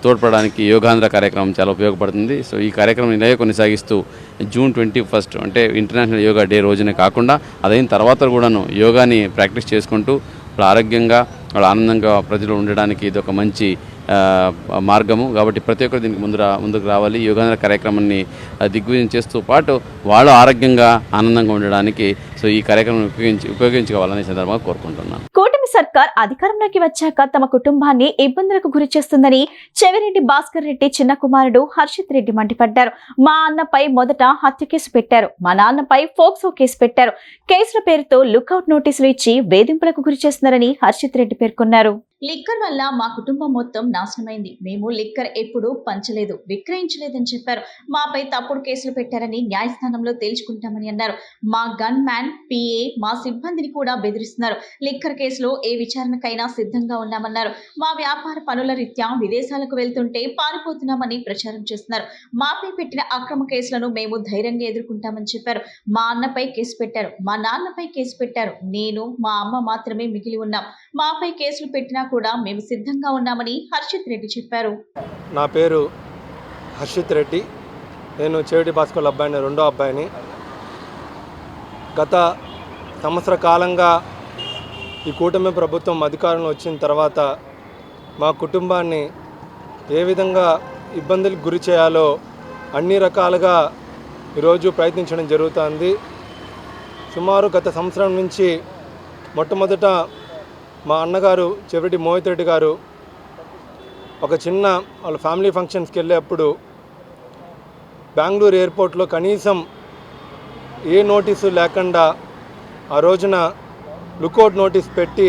తోడ్పడడానికి యోగాంధ్ర కార్యక్రమం చాలా ఉపయోగపడుతుంది. సో ఈ కార్యక్రమం ఇలాగే కొనసాగిస్తూ జూన్ 21 అంటే ఇంటర్నేషనల్ యోగా డే రోజునే కాకుండా అదైన తర్వాత కూడాను యోగాని ప్రాక్టీస్ చేసుకుంటూ వాళ్ళు ఆరోగ్యంగా వాళ్ళు ఆనందంగా ప్రజలు ఉండడానికి ఇది ఒక మంచి మార్గము. కాబట్టి ప్రతి ఒక్కరు దీనికి ముందుకు రావాలి. యోగాంధ్ర కార్యక్రమాన్ని దిగ్విజయం చేస్తూ పాటు వాళ్ళు ఆరోగ్యంగా ఆనందంగా ఉండడానికి సో ఈ కార్యక్రమం ఉపయోగించుకోవాలని సందర్భంగా కోరుకుంటున్నాను. కూటమి సర్కార్ అధికారంలోకి వచ్చాక తమ కుటుంబాన్ని ఇబ్బందులకు గురి చేస్తుందని చెవిరెడ్డి భాస్కర్ రెడ్డి చిన్న కుమారుడు హర్షిత్ రెడ్డి మండిపడ్డారు. మా అన్నపై మొదట హత్య కేసు పెట్టారు, మా నాన్నపై ఫోక్సో కేసు పెట్టారు. కేసుల పేరుతో లుకౌట్ నోటీసులు ఇచ్చి వేధింపులకు గురి చేస్తున్నారని హర్షిత్ రెడ్డి పేర్కొన్నారు. లిక్కర్ వల్ల మా కుటుంబం మొత్తం నాశనమైంది. మేము లిక్కర్ ఎప్పుడూ పంచలేదు, విక్రయించలేదని చెప్పారు. మాపై తప్పుడు కేసులు పెట్టారని న్యాయస్థానంలో తేల్చుకుంటామని అన్నారు. మా గన్ మ్యాన్, పిఏ, మా సిబ్బందిని కూడా బెదిరిస్తున్నారు. లిక్కర్ కేసులో ఏ విచారణకైనా సిద్ధంగా ఉన్నామన్నారు. మా వ్యాపార పనుల రీత్యా విదేశాలకు వెళ్తుంటే పారిపోతున్నామని ప్రచారం చేస్తున్నారు. మాపై పెట్టిన అక్రమ కేసులను మేము ధైర్యంగా ఎదుర్కొంటామని చెప్పారు. మా అన్నపై కేసు పెట్టారు, మా నాన్నపై కేసు పెట్టారు. నేను మా అమ్మ మాత్రమే మిగిలి ఉన్నాం. మాపై కేసులు పెట్టినా కూడా మేము సిద్ధంగా ఉన్నామని హర్షిత్ రెడ్డి చెప్పారు. నా పేరు హర్షిత్ రెడ్డి. నేను చెవిరెడ్డి భాస్కర్ అబ్బాయిని, రెండో అబ్బాయిని. గత సంవత్సర కాలంగా ఈ కూటమి ప్రభుత్వం అధికారంలో వచ్చిన తర్వాత మా కుటుంబాన్ని ఏ విధంగా ఇబ్బందులకు గురి చేయాలో అన్ని రకాలుగా ఈరోజు ప్రయత్నించడం జరుగుతుంది. సుమారు గత సంవత్సరం నుంచి మొట్టమొదట మా అన్నగారు చెవిరెడ్డి మోహిత్ రెడ్డి గారు ఒక చిన్న వాళ్ళ ఫ్యామిలీ ఫంక్షన్స్కి వెళ్ళేప్పుడు బెంగళూరు ఎయిర్పోర్ట్లో కనీసం ఏ నోటీసు లేకుండా ఆ రోజున లుకౌట్ నోటీస్ పెట్టి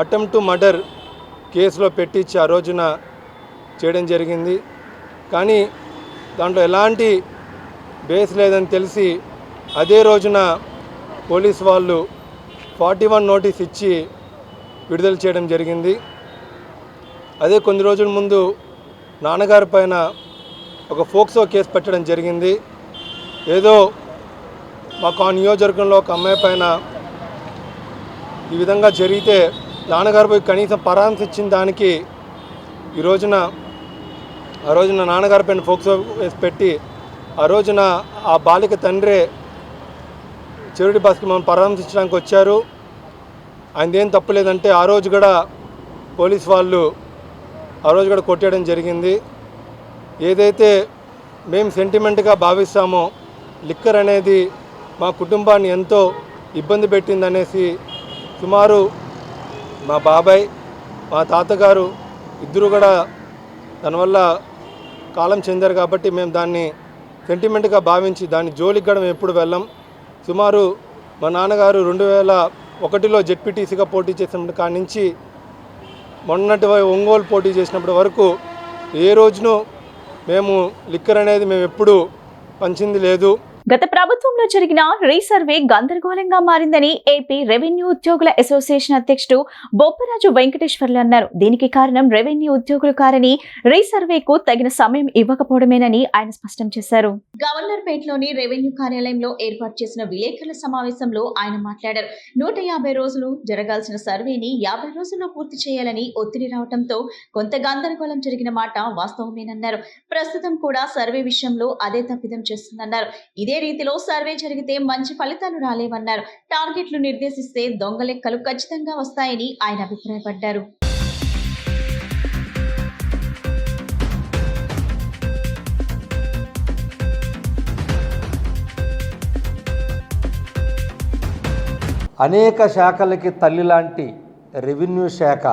అటెంప్ట్ టు మర్డర్ కేసులో పెట్టించి ఆ రోజున చేయడం జరిగింది. కానీ దాంట్లో ఎలాంటి బేస్ లేదని తెలిసి అదే రోజున పోలీసు వాళ్ళు 41 నోటీస్ ఇచ్చి విడుదల చేయడం జరిగింది. అదే కొన్ని రోజుల ముందు నాన్నగారి పైన ఒక ఫోక్సో కేసు పెట్టడం జరిగింది. ఏదో మాకు ఆ నియోజకవర్గంలో ఒక అమ్మాయి పైన ఈ విధంగా జరిగితే నాన్నగారిపై కనీసం పరామర్శించిన దానికి ఆ రోజున నాన్నగారి పైన ఫోక్సో కేసు పెట్టి ఆ రోజున ఆ బాలిక తండ్రే చెవిరెడ్డి భాస్కర్ మమ్మల్ని పరామర్శించడానికి వచ్చారు. ఆయనదేం తప్పులేదంటే ఆ రోజు కూడా పోలీస్ వాళ్ళు కొట్టేయడం జరిగింది. ఏదైతే మేము సెంటిమెంట్గా భావిస్తామో లిక్కర్ అనేది మా కుటుంబాన్ని ఎంతో ఇబ్బంది పెట్టిందనేసి సుమారు మా బాబాయ్, మా తాతగారు ఇద్దరు కూడా దానివల్ల కాలం చెందారు. కాబట్టి మేము దాన్ని సెంటిమెంట్గా భావించి దాన్ని జోలికి కూడా మేము ఎప్పుడు వెళ్ళాం. సుమారు మా నాన్నగారు 2001లో జెడ్పీటీసీగా పోటీ చేసినప్పుడు కాడి నుంచి మొన్నటి ఒంగోలు పోటీ చేసినప్పటి వరకు ఏ రోజునూ మేము లిక్కర్ అనేది మేము ఎప్పుడూ పంచింది లేదు. గత ప్రభుత్వంలో జరిగిన రీసర్వే గందరగోళంగా మారిందని ఏపీ రెవెన్యూ ఉద్యోగుల అసోసియేషన్ అధ్యక్షుడు బొప్పరాజు వెంకటేశ్వర్లు అన్నారు. దీనికి కారణం రెవెన్యూ ఉద్యోగులు కారని రీసర్వేకు తగిన సమయం ఇవ్వకపోవడమేనని ఆయన స్పష్టం చేశారు. గవర్నర్పేటలోని రెవెన్యూ కార్యాలయంలో ఏర్పాటు చేసిన విలేకరుల సమావేశంలో ఆయన మాట్లాడారు. 150 రోజులు జరగాల్సిన సర్వేని 50 రోజుల్లో పూర్తి చేయాలని ఒత్తిడి రావడంతో కొంత గందరగోళం జరిగిన మాట వాస్తవమేనన్నారు. ప్రస్తుతం కూడా సర్వే విషయంలో అదే తప్పిదం చేస్తుందన్నారు. ఇదే ఇదే రీతిలో సర్వే జరిగితే మంచి ఫలితాలు రాలేవన్నారు. టార్గెట్లు నిర్దేశిస్తే దొంగ లెక్కలు ఖచ్చితంగా వస్తాయని ఆయన అభిప్రాయపడ్డారు. అనేక శాఖలకి తల్లి లాంటి రెవెన్యూ శాఖ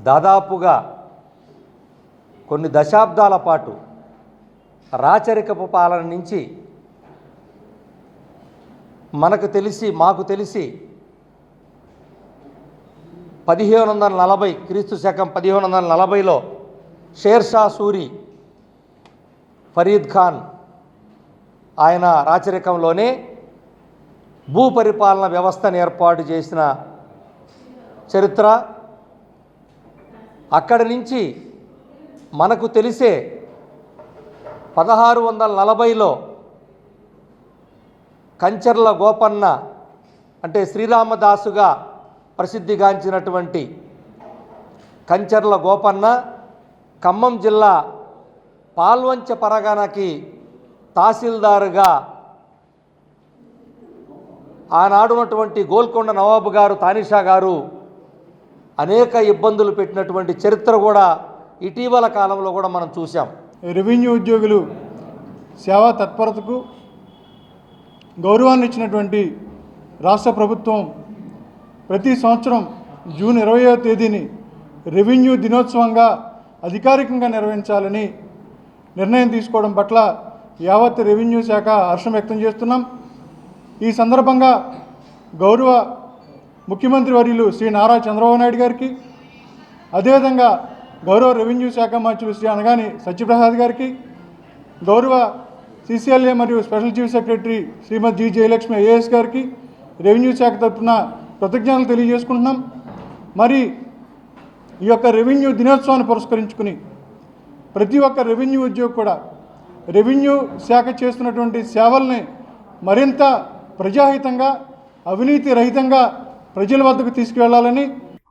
దాదాపుగా కొన్ని దశాబ్దాల పాటు రాచరికపు పాలన నుంచి మాకు తెలిసి 1540 క్రీస్తు శకం 1540లో షేర్షా సూరి ఫరీద్ ఖాన్ ఆయన రాచరికంలోనే భూపరిపాలన వ్యవస్థను ఏర్పాటు చేసిన చరిత్ర. అక్కడి నుంచి మనకు తెలిసే 1640లో కంచర్ల గోపన్న అంటే శ్రీరామదాసుగా ప్రసిద్ధిగాంచినటువంటి కంచర్ల గోపన్న ఖమ్మం జిల్లా పాల్వంచ పరగనకి తహసీల్దారుగా ఆనాడున్నటువంటి గోల్కొండ నవాబు గారు తానిషా గారు అనేక ఇబ్బందులు పెట్టినటువంటి చరిత్ర కూడా ఇటీవల కాలంలో కూడా మనం చూసాం. రెవెన్యూ ఉద్యోగులు సేవా తత్పరతకు గౌరవాన్ని ఇచ్చినటువంటి రాష్ట్ర ప్రభుత్వం ప్రతి సంవత్సరం జూన్ 20వ తేదీని రెవెన్యూ దినోత్సవంగా అధికారికంగా నిర్వహించాలని నిర్ణయం తీసుకోవడం పట్ల యావత్ రెవెన్యూ శాఖ హర్షం వ్యక్తం చేస్తున్నాం. ఈ సందర్భంగా గౌరవ ముఖ్యమంత్రి వర్యులు శ్రీ నారా చంద్రబాబు నాయుడు గారికి, అదేవిధంగా గౌరవ రెవెన్యూ శాఖ మంత్రులు శ్రీ అనగాని సత్యప్రసాద్ గారికి, గౌరవ CCLA మరియు స్పెషల్ చీఫ్ సెక్రటరీ శ్రీమతి జి జయలక్ష్మి IAS గారికి రెవెన్యూ శాఖ తరఫున కృతజ్ఞతలు తెలియజేసుకుంటున్నాం. మరి ఈ యొక్క రెవెన్యూ దినోత్సవాన్ని పురస్కరించుకుని ప్రతి ఒక్క రెవెన్యూ ఉద్యోగి కూడా రెవెన్యూ శాఖ చేస్తున్నటువంటి సేవల్ని మరింత ప్రజాహితంగా, అవినీతి రహితంగా ప్రజల వద్దకు తీసుకువెళ్లాలని.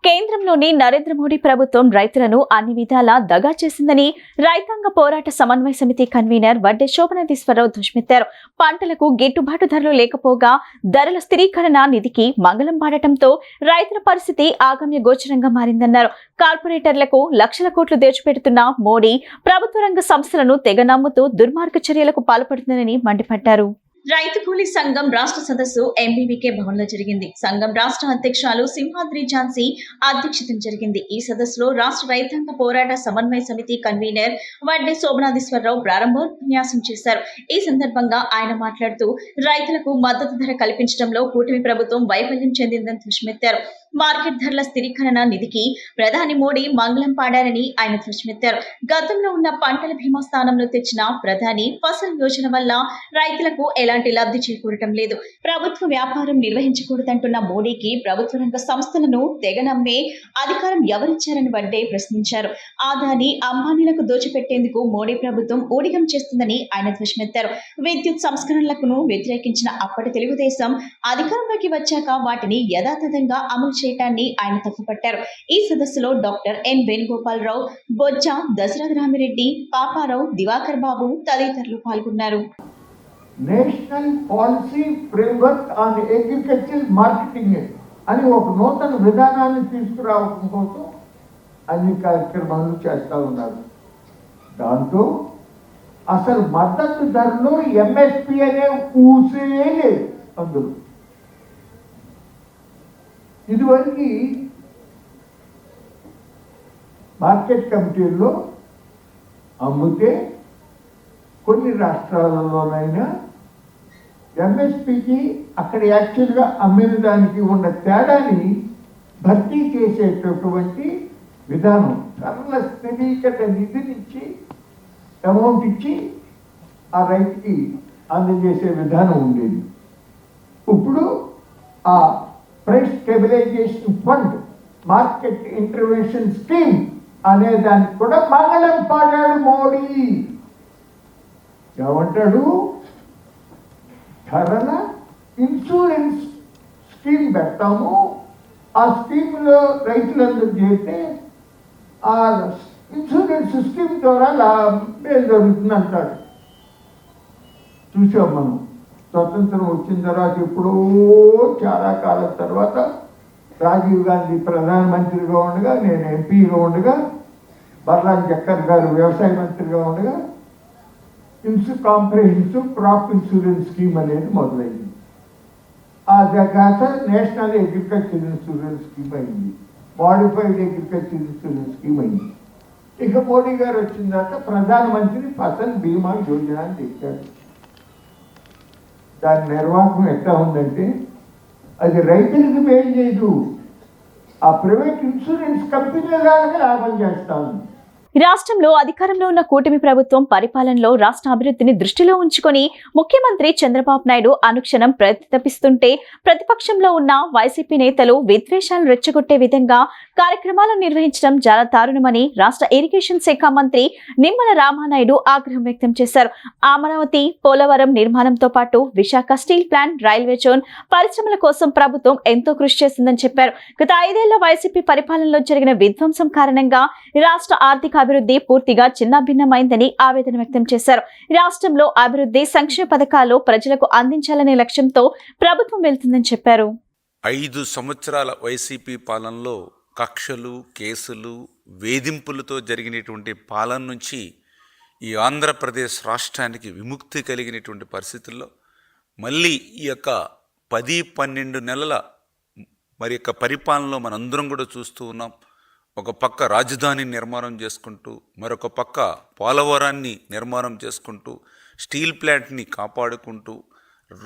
కేంద్రంలోని నరేంద్ర మోడీ ప్రభుత్వం రైతులను అన్ని విధాలా దగా చేసిందని రైతాంగ పోరాట సమన్వయ సమితి కన్వీనర్ వడ్డే శోభనాధీశ్వరరావు దుష్మెత్తారు. పంటలకు గిట్టుబాటు ధరలు లేకపోగా ధరల స్థిరీకరణ నిధికి మంగళం పాడటంతో రైతుల పరిస్థితి ఆగమ్య గోచరంగా మారిందన్నారు. కార్పొరేటర్లకు లక్షల కోట్లు దోచిపెడుతున్న మోడీ ప్రభుత్వ రంగ సంస్థలను తెగ నమ్ముతూ దుర్మార్గ చర్యలకు పాల్పడుతుందని మండిపడ్డారు. రైతు కూలీ సంఘం రాష్ట్ర సదస్సు MBVK భవన్లో జరిగింది. సంఘం రాష్ట్ర అధ్యక్షురాలు సింహాద్రి ఝాన్సీ అధ్యక్షతన జరిగింది. ఈ సదస్సులో రాష్ట్ర రైతాంగ పోరాట సమన్వయ సమితి కన్వీనర్ వడ్డే శోభనాధీశ్వరరావు ప్రారంభోపన్యాసం చేశారు. ఈ సందర్భంగా ఆయన మాట్లాడుతూ రైతులకు మద్దతు ధర కల్పించడంలో కూటమి ప్రభుత్వం వైఫల్యం చెందిందని ధ్వజమెత్తారు. మార్కెట్ ధరల స్థిరీకరణ నిధికి ప్రధాని మోడీ మంగళం పాడారని ఆయన ధ్వజమెత్తారు. గతంలో ఉన్న పంటల బీమా స్థానంలో తెచ్చిన ప్రధాని ఫసల్ యోజన వల్ల రైతులకు ఎలాంటి లబ్ధి చేకూరటం లేదు. ప్రభుత్వ వ్యాపారం నిర్వహించకూడదంటున్న మోడీకి ప్రభుత్వ రంగ సంస్థలను తెగనమ్మే అధికారం ఎవరిచ్చారని వడ్డే ప్రశ్నించారు. ఆదాని అంబానీలకు దోచిపెట్టేందుకు మోడీ ప్రభుత్వం ఊడిగం చేస్తుందని ఆయన ధ్వజమెత్తారు. విద్యుత్ సంస్కరణలకు వ్యతిరేకించిన అప్పటి తెలుగుదేశం అధికారంలోకి వచ్చాక వాటిని యథాతథంగా అమలు చేయటాన్ని ఆయన తప్పుపట్టారు. ఈ సదస్సులో డాక్టర్ N వేణుగోపాలరావు, బొజ్జ దశరథ రామిరెడ్డి, పాపారావు, దివాకర్ బాబు తదితరులు పాల్గొన్నారు. National policy framework on agricultural marketing అని ఒక నూతన విధానాన్ని తీసుకురావడం కోసం అన్ని కార్యక్రమాలు చేస్తూ ఉన్నారు. దాంతో అసలు మద్దతు ధరలో MSP అనే ఊసే లేదు. అందులో ఇదివరకు మార్కెట్ కమిటీల్లో అమ్మితే కొన్ని రాష్ట్రాలలోనైనా MSPకి అక్కడ యాక్చువల్గా అమ్మిన దానికి ఉన్న తేడాని భర్తీ చేసేటటువంటి విధానం, ధరల స్థిరీకరణ నిధినిచ్చి అమౌంట్ ఇచ్చి ఆ రైతుకి అందజేసే విధానం ఉండేది. ఇప్పుడు ఆ price stabilisation fund, market intervention scheme అనే దానికి కూడా మంగళం పాడాడు మోడీ. ఏమంటాడు? ధరల ఇన్సూరెన్స్ స్కీమ్ పెడతాము, ఆ స్కీమ్లో రైతులందరూ చేస్తే ఆ ఇన్సూరెన్స్ స్కీమ్ ద్వారా మేలు జరుగుతుంది అంటాడు. చూసాం మనం. స్వతంత్రం వచ్చిన తర్వాత ఎప్పుడో చాలా కాలం తర్వాత రాజీవ్ గాంధీ ప్రధానమంత్రిగా ఉండగా, నేను ఎంపీగా ఉండగా, బర్లాన్ చక్కర్ గారు వ్యవసాయ మంత్రిగా ఉండగా కాంప్రహెన్సివ్ క్రాప్ ఇన్సూరెన్స్ స్కీమ్ అనేది మొదలైంది. ఆ తర్వాత నేషనల్ అగ్రికల్చర్ ఇన్సూరెన్స్ స్కీమ్ అయింది, మాడిఫైడ్ అగ్రికల్చర్ ఇన్సూరెన్స్ స్కీమ్ అయింది. ఇక మోడీ గారు వచ్చిన తర్వాత ప్రధానమంత్రి ఫసల్ బీమా యోజన అని తెచ్చారు. దాని నిర్వాహకం ఎట్లా ఉందంటే అది రైతులకు మేలు చేయదు, ఆ ప్రైవేట్ ఇన్సూరెన్స్ కంపెనీలకు లాభం చేస్తాను. రాష్ట్రంలో అధికారంలో ఉన్న కూటమి ప్రభుత్వం పరిపాలనలో రాష్ట్ర అభివృద్ధిని దృష్టిలో ఉంచుకొని ముఖ్యమంత్రి చంద్రబాబు నాయుడు అనుక్షణం ప్రతిపిస్తుంటే ప్రతిపక్షంలో ఉన్న వైసీపీ నేతలు విద్వేషాలను రెచ్చగొట్టే విధంగా కార్యక్రమాలను నిర్వహించడం చాలా దారుణమని రాష్ట్ర ఇరిగేషన్ శాఖ మంత్రి నిమ్మల రామానాయుడు ఆగ్రహం వ్యక్తం చేశారు. అమరావతి, పోలవరం నిర్మాణంతో పాటు Visakha steel plant, railway zone పరిశ్రమల కోసం ప్రభుత్వం ఎంతో కృషి చేసిందని చెప్పారు. గత 5 ఏళ్ల వైసీపీ పరిపాలనలో జరిగిన విధ్వంసం కారణంగా రాష్ట్ర ఆర్థిక అభివృద్ధి పూర్తిగా చిన్నాభిన్నమైందని ఆవేదన వ్యక్తం చేశారు. రాష్ట్రంలో అభివృద్ధి సంక్షేమ పథకాలు ప్రజలకు అందించాలనే లక్ష్యంతో ప్రభుత్వం వెళ్తుందని చెప్పారు. 5 సంవత్సరాల వైసీపీ పాలనలో కక్షలు, కేసులు, వేధింపులతో జరిగినటువంటి పాలన నుంచి ఈ ఆంధ్రప్రదేశ్ రాష్ట్రానికి విముక్తి కలిగినటువంటి పరిస్థితుల్లో మళ్ళీ ఈ యొక్క 10-12 నెలల మరి యొక్క పరిపాలనలో మనందరం కూడా చూస్తూ ఉన్నాం. ఒక పక్క రాజధాని నిర్మాణం చేసుకుంటూ, మరొక పక్క పోలవరాన్ని నిర్మాణం చేసుకుంటూ, స్టీల్ ప్లాంట్ని కాపాడుకుంటూ,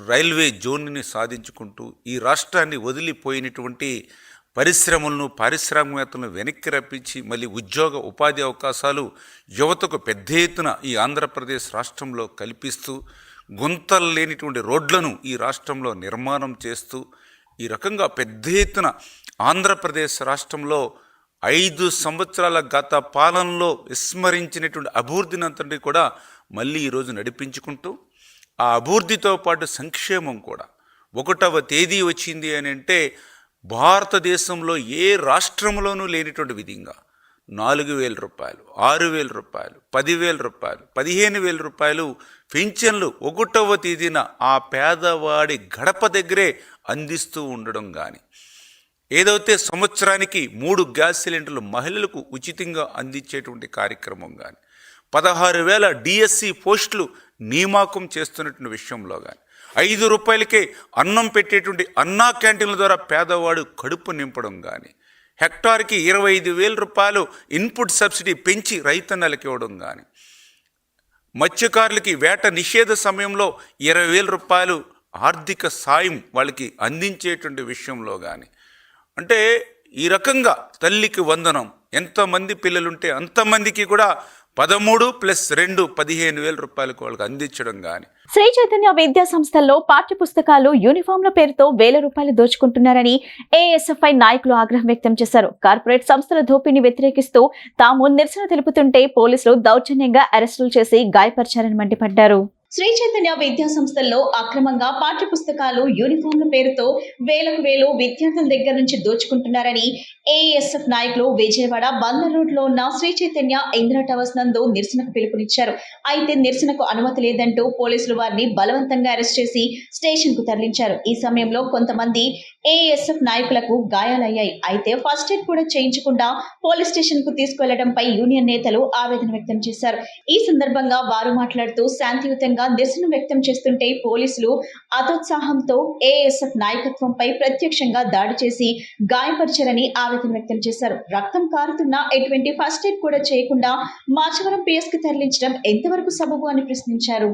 రైల్వే జోన్ని సాధించుకుంటూ, ఈ రాష్ట్రాన్ని వదిలిపోయినటువంటి పరిశ్రమలను, పారిశ్రామికవేత్తలను వెనక్కి రప్పించి మళ్ళీ ఉద్యోగ ఉపాధి అవకాశాలు యువతకు పెద్ద ఎత్తున ఈ ఆంధ్రప్రదేశ్ రాష్ట్రంలో కల్పిస్తూ, గుంతలు లేనిటువంటి రోడ్లను ఈ రాష్ట్రంలో నిర్మాణం చేస్తూ, ఈ రకంగా పెద్ద ఎత్తున ఆంధ్రప్రదేశ్ రాష్ట్రంలో 5 సంవత్సరాల గత పాలనలో విస్మరించినటువంటి అభివృద్ధిని అంతటి కూడా మళ్ళీ ఈరోజు నడిపించుకుంటూ, ఆ అభివృద్ధితో పాటు సంక్షేమం కూడా 1వ తేదీ వచ్చింది అని అంటే భారతదేశంలో ఏ రాష్ట్రంలోనూ లేనిటువంటి విధంగా 4,000 రూపాయలు, 6,000 రూపాయలు, 10,000 రూపాయలు, 15,000 రూపాయలు పెన్షన్లు 1వ తేదీన ఆ పేదవాడి గడప దగ్గరే అందిస్తూ ఉండడం కానీ, ఏదైతే సంవత్సరానికి 3 గ్యాస్ సిలిండర్లు మహిళలకు ఉచితంగా అందించేటువంటి కార్యక్రమం కానీ, 16,000 డిఎస్సి పోస్టులు నియామకం చేస్తున్నటువంటి విషయంలో కానీ, 5 రూపాయలకే అన్నం పెట్టేటువంటి అన్నా క్యాంటీన్ల ద్వారా పేదవాడు కడుపు నింపడం కానీ, హెక్టార్కి 25,000 రూపాయలు ఇన్పుట్ సబ్సిడీ పెంచి రైతన్నలకు ఇవ్వడం కానీ, మత్స్యకారులకి వేట నిషేధ సమయంలో 20,000 రూపాయలు ఆర్థిక సాయం వాళ్ళకి అందించేటువంటి విషయంలో కానీ, అంటే ఈ రకంగా తల్లికి వందనం, ఎంతమంది పిల్లలుంటే అంతమందికి కూడా 13 + 2 15,000 రూపాయలకు వాళ్ళకి అందించడం కానీ. శ్రీ చైతన్య విద్యా సంస్థల్లో పాఠ్య పుస్తకాలు, యూనిఫామ్ల పేరుతో వేల రూపాయలు దోచుకుంటున్నారని ఏఎస్ఎఫ్ఐ నాయకులు ఆగ్రహం వ్యక్తం చేశారు. కార్పొరేట్ సంస్థల దోపిడీని వ్యతిరేకిస్తూ తాము నిరసన తెలుపుతుంటే పోలీసులు దౌర్జన్యంగా అరెస్టులు చేసి గాయపరిచారని మండిపడ్డారు. శ్రీ చైతన్య విద్యా సంస్థల్లో అక్రమంగా పాఠ్య పుస్తకాలు, యూనిఫామ్ల పేరుతో వేలకు వేలు విద్యార్థుల దగ్గర నుంచి దోచుకుంటున్నారని ఏఎస్ఎఫ్ నాయకులు విజయవాడ బందర్ రోడ్ లో ఉన్న శ్రీ చైతన్య ఇందిరా టవర్స్ నందు నిరసనకు పిలుపునిచ్చారు. అయితే నిరసనకు అనుమతి లేదంటూ పోలీసులు వారిని బలవంతంగా అరెస్ట్ చేసి స్టేషన్ కు తరలించారు. ఈ సమయంలో కొంతమంది ఏఎస్ఎఫ్ నాయకులకు గాయాలయ్యాయి. అయితే ఫస్ట్ ఎయిడ్ కూడా చేయించకుండా పోలీస్ స్టేషన్ కు తీసుకెళ్లడంపై యూనియన్ నేతలు ఆవేదన వ్యక్తం చేశారు. ఈ సందర్భంగా వారు మాట్లాడుతూ శాంతియుతంగా నిరసన వ్యక్తం చేస్తుంటే పోలీసులు అతోత్సాహంతో ఏఎస్ఎఫ్ నాయకత్వంపై ప్రత్యక్షంగా దాడి చేసి గాయపరిచారని ఆవేదన వ్యక్తం చేశారు. రక్తం కారుతున్నా ఎటువంటి ఫస్ట్ ఎయిడ్ కూడా చేయకుండా మాచవరం పిఎస్ కి తరలించడం ఎంతవరకు సబబు అని ప్రశ్నించారు.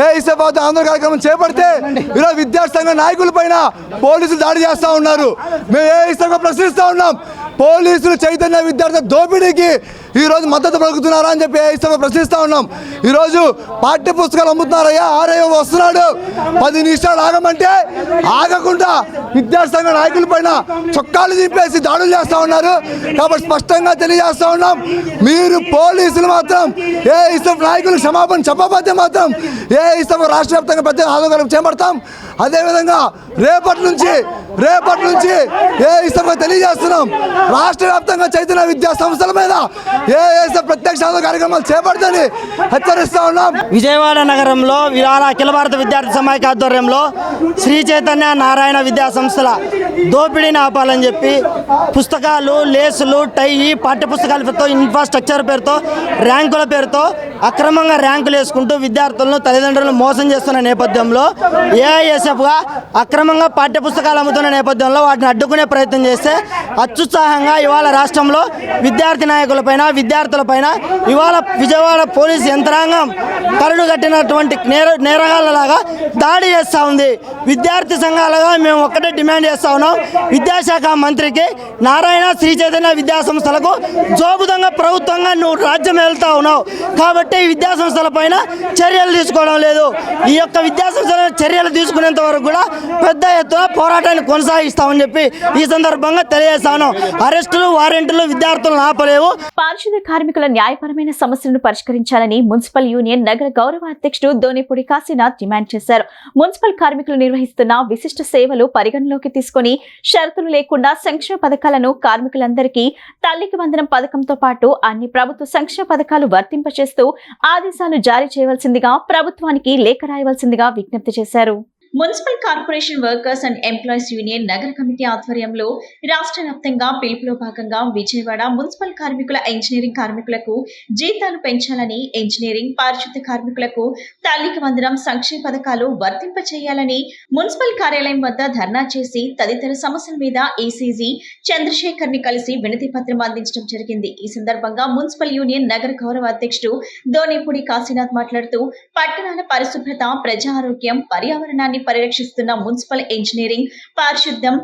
ఏఐఎస్ఎఫ్ ఆందోళన కార్యక్రమం చేపడితే ఈరోజు విద్యార్థి సంఘ నాయకుల పైన పోలీసులు దాడి చేస్తూ ఉన్నారు. మేము ఏఐఎస్ఎఫ్గా ప్రశ్నిస్తూ ఉన్నాం. పోలీసులు చైతన్య విద్యార్థి దోపిడీకి ఈరోజు మద్దతు పలుకుతున్నారా అని చెప్పి ఏఐఎస్ఎఫ్గా ప్రశ్నిస్తూ ఉన్నాం. ఈరోజు పాఠ్య పుస్తకాలు అమ్ముతున్నారయ్యా, ఆర్ఐఓ వస్తున్నాడు, 10 నిమిషాలు ఆగమంటే ఆగకుండా విద్యార్థి సంఘ నాయకుల పైన చొక్కాలు దింపేసి దాడులు చేస్తూ ఉన్నారు. కాబట్టి స్పష్టంగా తెలియజేస్తూ ఉన్నాం, మీరు పోలీసులు మాత్రం ఏఐఎస్ఎఫ్ నాయకులకు క్షమాపణ చెప్పబోతే మాత్రం ఏఐఎస్ఎఫ్ రాష్ట్ర వ్యాప్తంగా పెద్ద ఆందోళన చేపడతాం. అదేవిధంగా రేపటి నుంచి ఏఐఎస్ఎఫ్ తెలియజేస్తున్నాం, రాష్ట్ర వ్యాప్తంగా చైతన్య విద్యా సంస్థల మీద ఏఐఎస్ఎఫ్ ప్రత్యక్ష ఆందోళన కార్యక్రమాలు చేపడతామని హెచ్చరిస్తా ఉన్నాం. విజయవాడ నగరంలో అఖిల భారత విద్యార్థి సమాఖ్య ఆధ్వర్యంలో శ్రీ చైతన్య నారాయణ విద్యా సంస్థల దోపిడీని ఆపాలని చెప్పి పుస్తకాలు, లేసులు, టై, పాఠ్య పుస్తకాలతో, ఇన్ఫ్రాస్ట్రక్చర్ పేరుతో, ర్యాంకుల పేరుతో అక్రమంగా ర్యాంకులు వేసుకుంటూ విద్యార్థులను, తల్లిదండ్రులను మోసం చేస్తున్న నేపథ్యంలో ఏఐఎస్ఎఫ్గా అక్రమంగా పాఠ్య పుస్తకాలు అమ్ముతున్న నేపథ్యంలో వాటిని అడ్డుకునే ప్రయత్నం చేస్తే అత్యుత్సాహంగా ఇవాళ రాష్ట్రంలో విద్యార్థి నాయకులపైన, విద్యార్థులపైన ఇవాళ విజయవాడ పోలీసు యంత్రాంగం కరుడు కట్టినటువంటి నేరగాళ్ళలాగా దాడి చేస్తూ ఉంది. విద్యార్థి సంఘాలుగా మేము ఒక్కటే డిమాండ్ చేస్తూ ఉన్నాం, విద్యాశాఖ మంత్రికి నారాయణ శ్రీ చైతన్య విద్యా సంస్థలకు జోబుదంగా ప్రభుత్వంగా నువ్వు రాజ్యం వెళ్తా ఉన్నావు కాబట్టి విద్యా సంస్థల పైన చర్యలు తీసుకోవడం లేదు. ఈ యొక్క విద్యా సంస్థల చర్యలు తీసుకునేంత వరకు కూడా పెద్ద ఎత్తున పోరాటాన్ని కొనసాగిస్తామని చెప్పి ఈ సందర్భంగా తెలియజేస్తాను. అరెస్టులు, వారెంట్లు విద్యార్థులను ఆపలేవు. పారిశుద్ధ్య కార్మికుల న్యాయపరమైన సమస్యలను పరిష్కరించాలని మున్సిపల్ యూనియన్ నగర గౌరవ అధ్యక్షుడు దోనేపూడి కాశీనాథ్ డిమాండ్ చేశారు. మున్సిపల్ కార్మికులు నిర్వహిస్తున్న విశిష్ట సేవలు పరిగణలోకి తీసుకుని షరతులు లేకుండా సంక్షేమ పథకాలను కార్మికులందరికీ తల్లికి వందనం పథకంతో పాటు అన్ని ప్రభుత్వ సంక్షేమ పథకాలు వర్తింపచేస్తూ ఆదేశాలు జారీ చేయవలసిందిగా ప్రభుత్వానికి లేఖ రాయవలసిందిగా విజ్ఞప్తి చేశారు. Municipal corporation workers and employees union నగర కమిటీ ఆధ్వర్యంలో రాష్ట్ర వ్యాప్తంగా పిలుపులో భాగంగా విజయవాడ మున్సిపల్ కార్మికుల, ఇంజనీరింగ్ కార్మికులకు జీతాలు పెంచాలని, ఇంజనీరింగ్, పారిశుద్ధ్య కార్మికులకు తల్లికి వందనం సంక్షేమ పథకాలు వర్తింప చేయాలని మున్సిపల్ కార్యాలయం వద్ద ధర్నా చేసి తదితర సమస్యల మీద ఈసీజీ చంద్రశేఖర్ ని కలిసి వినతి పత్రం అందించడం జరిగింది. ఈ సందర్భంగా మున్సిపల్ యూనియన్ నగర గౌరవ అధ్యక్షుడు దోనేపూడి కాశీనాథ్ మాట్లాడుతూ పట్టణాల పరిశుభ్రత, ప్రజా ఆరోగ్యం, పర్యావరణాన్ని పరిరక్షిస్తున్న మున్సిపల్ ఇంజనీరింగ్, పారిశుద్ధ్యం,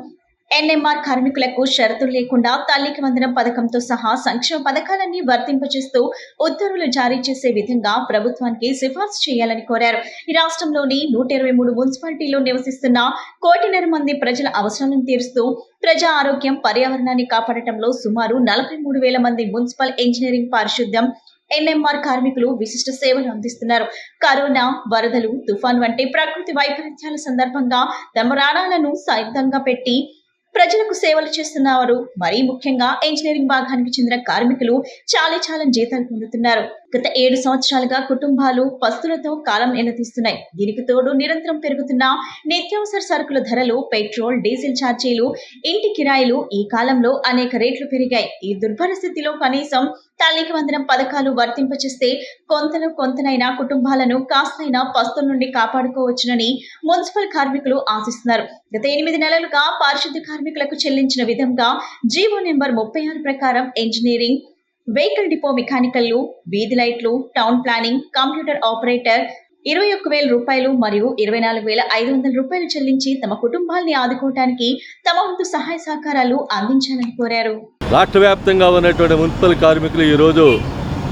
ఎన్ఎంఆర్ కార్మికులకు షరతులు లేకుండా తల్లికి వందనం పథకంతో సహా సంక్షేమ పథకాలన్నీ వర్తింపచేస్తూ ఉత్తర్వులు జారీ చేసే విధంగా ప్రభుత్వానికి సిఫార్సు చేయాలని కోరారు. ఈ రాష్ట్రంలోని 123 మున్సిపాలిటీలో నివసిస్తున్న 1.5 మంది ప్రజల అవసరాలను తీరుస్తూ ప్రజా ఆరోగ్యం, పర్యావరణాన్ని కాపాడటంలో సుమారు 43,000 మంది మున్సిపల్ ఇంజనీరింగ్, పారిశుద్ధ్యం, ఎన్ఎంఆర్ కార్మికులు విశిష్ట సేవలు అందిస్తున్నారు. కరోనా, వరదలు, తుఫాన్ వంటి ప్రకృతి వైపరీత్యాల సందర్భంగా తమ ప్రాణాలను సైతంగా పెట్టి ప్రజలకు సేవలు చేస్తున్నారు. మరీ ముఖ్యంగా ఇంజనీరింగ్ భాగానికి చెందిన కార్మికులు చాలా జీతాలు పొందుతున్నారు. గత 7 సంవత్సరాలుగా కుటుంబాలు పస్తులతో కాలం ఎల్లతీస్తున్నాయి. దీనికి తోడు నిరంతరం పెరుగుతున్న నిత్యావసర సరుకుల ధరలు, పెట్రోల్, డీజిల్ ఛార్జీలు, ఇంటి కిరాయిలు ఈ కాలంలో అనేక రేట్లు పెరిగాయి. ఈ దుర్భర స్థితిలో కనీసం తల్లికి వందనం పథకాలు వర్తింపచేస్తే కొంతనైనా కుటుంబాలను కాస్తైనా పస్తుల నుండి కాపాడుకోవచ్చునని మున్సిపల్ కార్మికులు ఆశిస్తున్నారు. గత 8 నెలలుగా పారిశుద్ధ్య కార్మికులకు చెల్లించిన విధంగా జీవో నెంబర్ 36 ప్రకారం ఇంజనీరింగ్, వెహికల్ డిపో మెకానికల్లు, వీధి లైట్లు, టౌన్ ప్లానింగ్, కంప్యూటర్ ఆపరేటర్ 21,000 రూపాయలు మరియు 24,500 రూపాయలు చెల్లించి తమ కుటుంబాల్ని ఆదుకోవడానికి తమ వంతు సహాయ సహకారాలు అందించాలని కోరారు. రాష్ట్ర వ్యాప్తంగా ఉన్నటువంటి మున్సిపల్ కార్మికులు ఈరోజు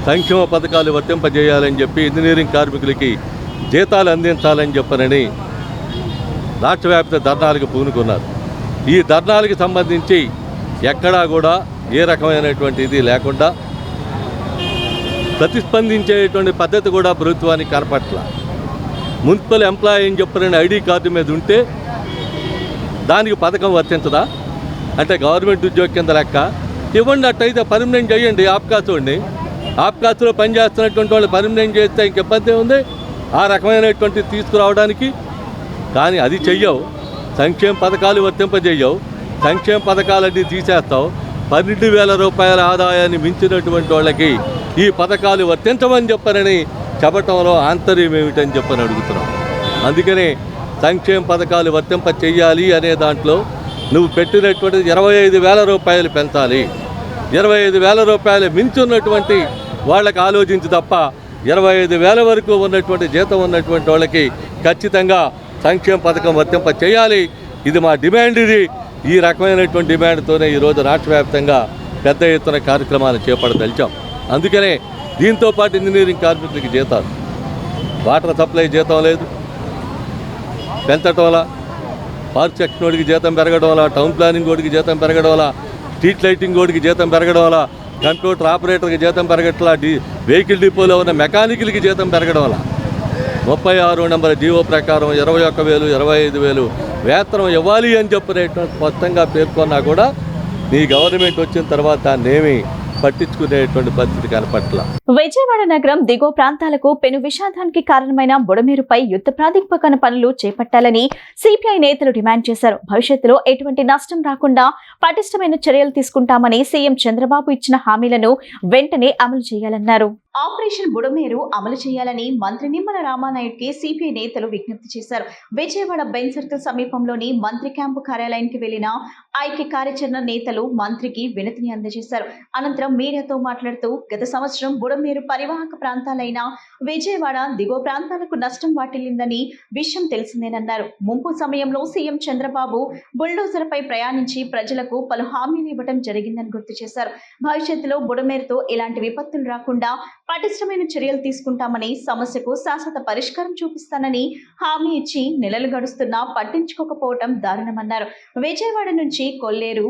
సంక్షేమ పథకాలు వర్తింపజేయాలని చెప్పి, ఇంజనీరింగ్ కార్మికులకి జీతాలు అందించాలని చెప్పనని రాష్ట్ర వ్యాప్త ధర్నాలకు పూనుకున్నారు. ఈ ధర్నాలకు సంబంధించి ఎక్కడా కూడా ఏ రకమైనటువంటి ఇది లేకుండా ప్రతిస్పందించేటువంటి పద్ధతి కూడా ప్రభుత్వానికి కనపట్ల. మున్సిపల్ ఎంప్లాయీ అని చెప్పిన ఐడి కార్డు మీద ఉంటే దానికి పథకం వర్తించదా అంటే గవర్నమెంట్ ఉద్యోగం కింద లెక్క ఇవ్వండి. అట్టయితే పర్మనెంట్ చేయండి. ఆప్కాస్లో పనిచేస్తున్నటువంటి వాళ్ళు పర్మనెంట్ చేస్తే ఇంక ఇబ్బంది ఉంది ఆ రకమైనటువంటి తీసుకురావడానికి. కానీ అది చెయ్యవు. సంక్షేమ పథకాలు వర్తింపజేయవు. సంక్షేమ పథకాలన్నీ తీసేస్తావు. 12,000 రూపాయల ఆదాయాన్ని మించినటువంటి వాళ్ళకి ఈ పథకాలు వర్తించమని చెప్పనని చెప్పటంలో ఆంతర్యం ఏమిటని చెప్పని అడుగుతున్నాం. అందుకనే సంక్షేమ పథకాలు వర్తింప చెయ్యాలి అనే దాంట్లో నువ్వు పెట్టినటువంటి 25,000 రూపాయలు పెంచాలి. 25,000 రూపాయలు మించున్నటువంటి వాళ్ళకి ఆలోచించి తప్ప 25,000 వరకు ఉన్నటువంటి జీతం ఉన్నటువంటి వాళ్ళకి ఖచ్చితంగా సంక్షేమ పథకం వర్తింప చేయాలి. ఇది మా డిమాండ్. ఈ రకమైనటువంటి డిమాండ్తోనే ఈరోజు రాష్ట్ర వ్యాప్తంగా పెద్ద ఎత్తున కార్యక్రమాలు చేపట్టదలిచాం. అందుకనే దీంతోపాటు ఇంజనీరింగ్ కార్మికులకి జీతాలు, వాటర్ సప్లై జీతం లేదు పెంచడం వల్ల, పార్క్ సెక్షన్ వాడికి జీతం పెరగడం వల్ల, టౌన్ ప్లానింగ్ వాడికి జీతం పెరగడం వల్ల, స్ట్రీట్ లైటింగ్ వాడికి జీతం పెరగడం వల్ల, కంప్యూటర్ ఆపరేటర్కి జీతం పెరగట్లా, వెహికల్ డిపోలో ఉన్న మెకానికల్కి జీతం పెరగడం వల్ల 36 నెంబర్ జీవో ప్రకారం 21,000, 25,000 వేతనం ఇవ్వాలి అని చెప్పినటువంటి స్పష్టంగా పేర్కొన్నా కూడా నీ గవర్నమెంట్ వచ్చిన తర్వాత దాన్నేమి పట్టించుకునేటువంటి పరిస్థితి కనపట్ల. విజయవాడ నగరం దిగువ ప్రాంతాలకు పెను విషాదానికి కారణమైన బుడమేరుపై యుద్ధ ప్రాతిపదికన పనులు చేపట్టాలని సిపిఐ నేతలు డిమాండ్ చేశారు. భవిష్యత్తులో ఎటువంటి నష్టం రాకుండా పటిష్టమైన చర్యలు తీసుకుంటామని సీఎం చంద్రబాబు ఇచ్చిన హామీలను వెంటనే అమలు చేయాలన్నారు. ఆపరేషన్ బుడమేరు అమలు చేయాలని మంత్రి నిమ్మల రామానాయుడుకి సిపిఐ నేతలు విజ్ఞప్తి చేశారు. విజయవాడ బెంజ్ సర్కిల్ సమీపంలోని మంత్రి క్యాంపు కార్యాలయానికి వెళ్లిన ఐక్య కార్యాచరణ నేతలు మంత్రికి వినతిని అందజేశారు. అనంతరం మీడియాతో మాట్లాడుతూ గత సంవత్సరం బుడమేరు పరివాహక ప్రాంతాలైన విజయవాడ దిగువ ప్రాంతాలకు నష్టం వాటిల్లిందని విషయం తెలిసిందేనన్నారు. ముంపు సమయంలో సీఎం చంద్రబాబు బుల్డోజర్పై ప్రయాణించి ప్రజలకు పలు హామీలు ఇవ్వడం జరిగిందని గుర్తు చేశారు. భవిష్యత్తులో బుడమేరుతో ఎలాంటి విపత్తులు రాకుండా పటిష్టమైన చర్యలు తీసుకుంటామని, సమస్యకు శాశ్వత పరిష్కారం చూపిస్తానని హామీ ఇచ్చి నెలలు గడుస్తున్నా పట్టించుకోకపోవడం దారుణమన్నారు. విజయవాడ నుంచి కొల్లేరు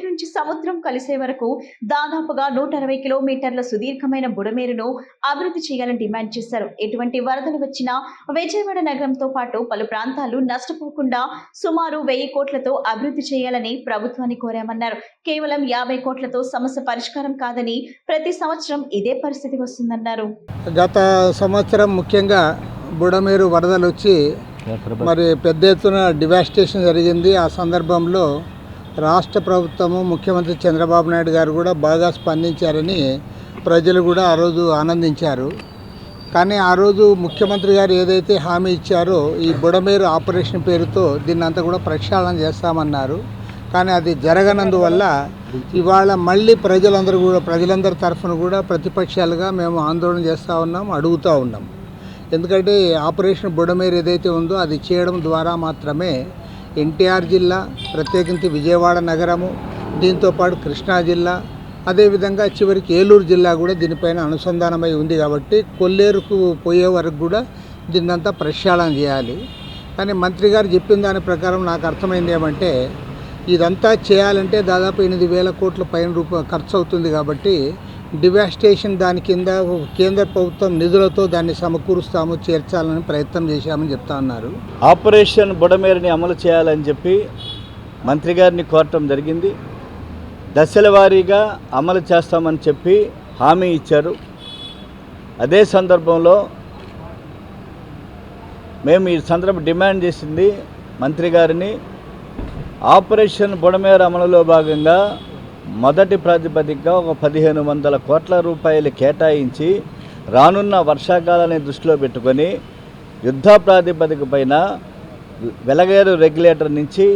నుంచి సముద్రం కలిసే వరకు దాదాపుగా 160 కిలోమీటర్ల సుదీర్ఘమైన బుడమేరును అభివృద్ధి చేయాలని డిమాండ్ చేశారు. ఎటువంటి వరదలు వచ్చినా విజయవాడ నగరంతో పాటు పలు ప్రాంతాలు నష్టపోకుండా సుమారు 1000 కోట్లతో అభివృద్ధి చేయాలని ప్రభుత్వాన్ని కోరామన్నారు. కేవలం 50 కోట్లతో సమస్య పరిష్కారం కాదని, ప్రతి సంవత్సరం ఇదే పరిస్థితి వస్తుందన్నారు. గత సంవత్సరం ముఖ్యంగా బుడమేరు వరదలు వచ్చి మరి పెద్ద ఎత్తున డివాస్టేషన్ జరిగింది. ఆ సందర్భంలో రాష్ట్ర ప్రభుత్వము, ముఖ్యమంత్రి చంద్రబాబు నాయుడు గారు కూడా బాగా స్పందించారని ప్రజలు కూడా ఆ రోజు ఆనందించారు. కానీ ఆ రోజు ముఖ్యమంత్రి గారు ఏదైతే హామీ ఇచ్చారో ఈ బుడమేరు ఆపరేషన్ పేరుతో దీన్నంతా కూడా ప్రక్షాళన చేస్తామన్నారు. కానీ అది జరగనందువల్ల ఇవాళ మళ్ళీ ప్రజలందరి తరఫున కూడా ప్రతిపక్షాలుగా మేము ఆందోళన చేస్తూ ఉన్నాం, అడుగుతూ ఉన్నాం. ఎందుకంటే ఆపరేషన్ బుడమేరు ఏదైతే ఉందో అది చేయడం ద్వారా మాత్రమే ఎన్టీఆర్ జిల్లా, ప్రత్యేకించి విజయవాడ నగరము, దీంతోపాటు కృష్ణా జిల్లా, అదేవిధంగా చివరికి ఏలూరు జిల్లా కూడా దీనిపైన అనుసంధానమై ఉంది. కాబట్టి కొల్లేరుకు పోయే వరకు కూడా దీన్నంతా ప్రక్షాళన చేయాలి. కానీ మంత్రి గారు చెప్పిన దాని ప్రకారం నాకు అర్థమైంది ఏమంటే ఇదంతా చేయాలంటే దాదాపు 8,000 కోట్ల పైన ఖర్చు అవుతుంది. కాబట్టి డివాస్టేషన్ దాని కింద కేంద్ర ప్రభుత్వం నిధులతో దాన్ని సమకూరుస్తాము, చేర్చాలని ప్రయత్నం చేశామని చెప్తా ఉన్నారు. ఆపరేషన్ బుడమేరుని అమలు చేయాలని చెప్పి మంత్రి గారిని కోరటం జరిగింది. దశల వారీగా అమలు చేస్తామని చెప్పి హామీ ఇచ్చారు. అదే సందర్భంలో మేము ఈ డిమాండ్ చేసింది మంత్రి గారిని, ఆపరేషన్ బుడమేరు అమలులో భాగంగా మొదటి ప్రాతిపదికగా ఒక 1,500 కోట్ల రూపాయలు కేటాయించి రానున్న వర్షాకాలాన్ని దృష్టిలో పెట్టుకొని యుద్ధ ప్రాతిపదిక పైన వెలగేరు రెగ్యులేటర్ నుంచి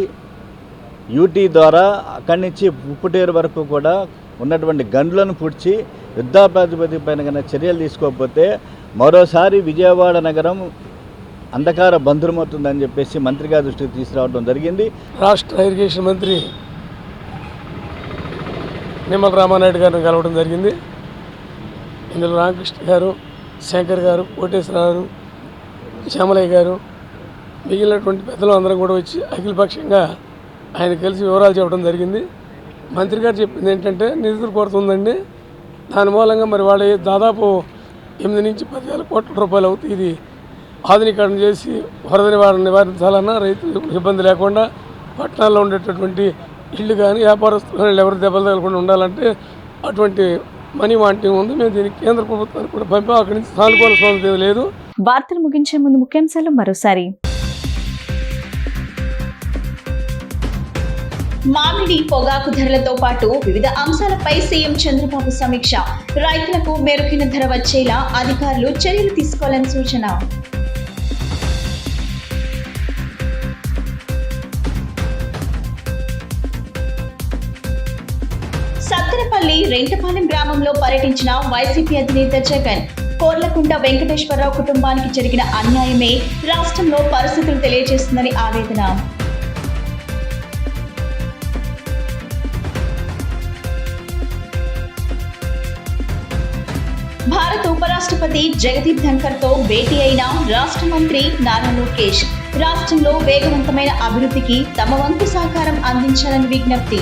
యూటీ ద్వారా అక్కడి నుంచి ఉప్పుటేరు వరకు కూడా ఉన్నటువంటి గండ్లను పూడ్చి యుద్ధ ప్రాతిపదిక పైన కన్నా చర్యలు తీసుకోకపోతే మరోసారి విజయవాడ నగరం అంధకార బంధురమవుతుందని చెప్పేసి మంత్రి గారి దృష్టికి తీసుకురావడం జరిగింది. రాష్ట్ర ఇరిగేషన్ మంత్రి నిమ్మల రామానాయుడు గారిని కలవడం జరిగింది. ఇందులో రామకృష్ణ గారు, శంకర్ గారు, కోటేశ్వర గారు, శ్యామలయ్య గారు, మిగిలినటువంటి పెద్దలు అందరం కూడా వచ్చి అఖిలపక్షంగా ఆయన కలిసి వివరాలు చెప్పడం జరిగింది. మంత్రి గారు చెప్పింది ఏంటంటే నిధులు కొరత ఉందండి, దాని మూలంగా మరి వాళ్ళ దాదాపు 8 నుంచి 10,000 కోట్ల రూపాయలు అవుతుంది. ఇది ఆధునీకరణ చేసి వరద నివారించాలన్నా రైతులు ఇబ్బంది లేకుండా పట్టణాల్లో ఉండేటటువంటి ఇళ్ళు కానీ వ్యాపారస్తులు కానీ ఎవరు దెబ్బలు తగలకుండా ఉండాలంటే అటువంటి మనీ వాంటింగ్ ఉంది. మేము దీనికి కేంద్ర ప్రభుత్వానికి కూడా పంపాం. అక్కడి నుంచి సానుకూల స్పందన లేదు. వార్తలు ముగించే ముందు ముఖ్యాంశాలు మరోసారి. మామిడి పొగాకు ధరలతో పాటు వివిధ అంశాలపై సీఎం చంద్రబాబు సమీక్ష. రైతులకు మెరుగైన ధర వచ్చేలా అధికారులు చర్యలు తీసుకోవాలని సూచన. సత్తెనపల్లి రెంటపాలెం గ్రామంలో పర్యటించిన వైసీపీ అధినేత జగన్. కోర్లకుంట వెంకటేశ్వరరావు కుటుంబానికి జరిగిన అన్యాయమే రాష్ట్రంలో పరిస్థితులు తెలియజేస్తుందని ఆవేదన. భారత ఉపరాష్ట్రపతి జగదీప్ ధన్కర్ తో భేటీ అయిన రాష్ట్ర మంత్రి నారా లోకేష్ రాష్ట్రంలో వేగవంతమైన అభివృద్ధికి తమ వంతు సహకారం అందించాలని విజ్ఞప్తి.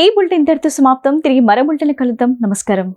ఈ బులెటిన్ ఇంతటితో సమాప్తం. తిరిగి మరో బులెటిన్ కలుద్దాం. నమస్కారం.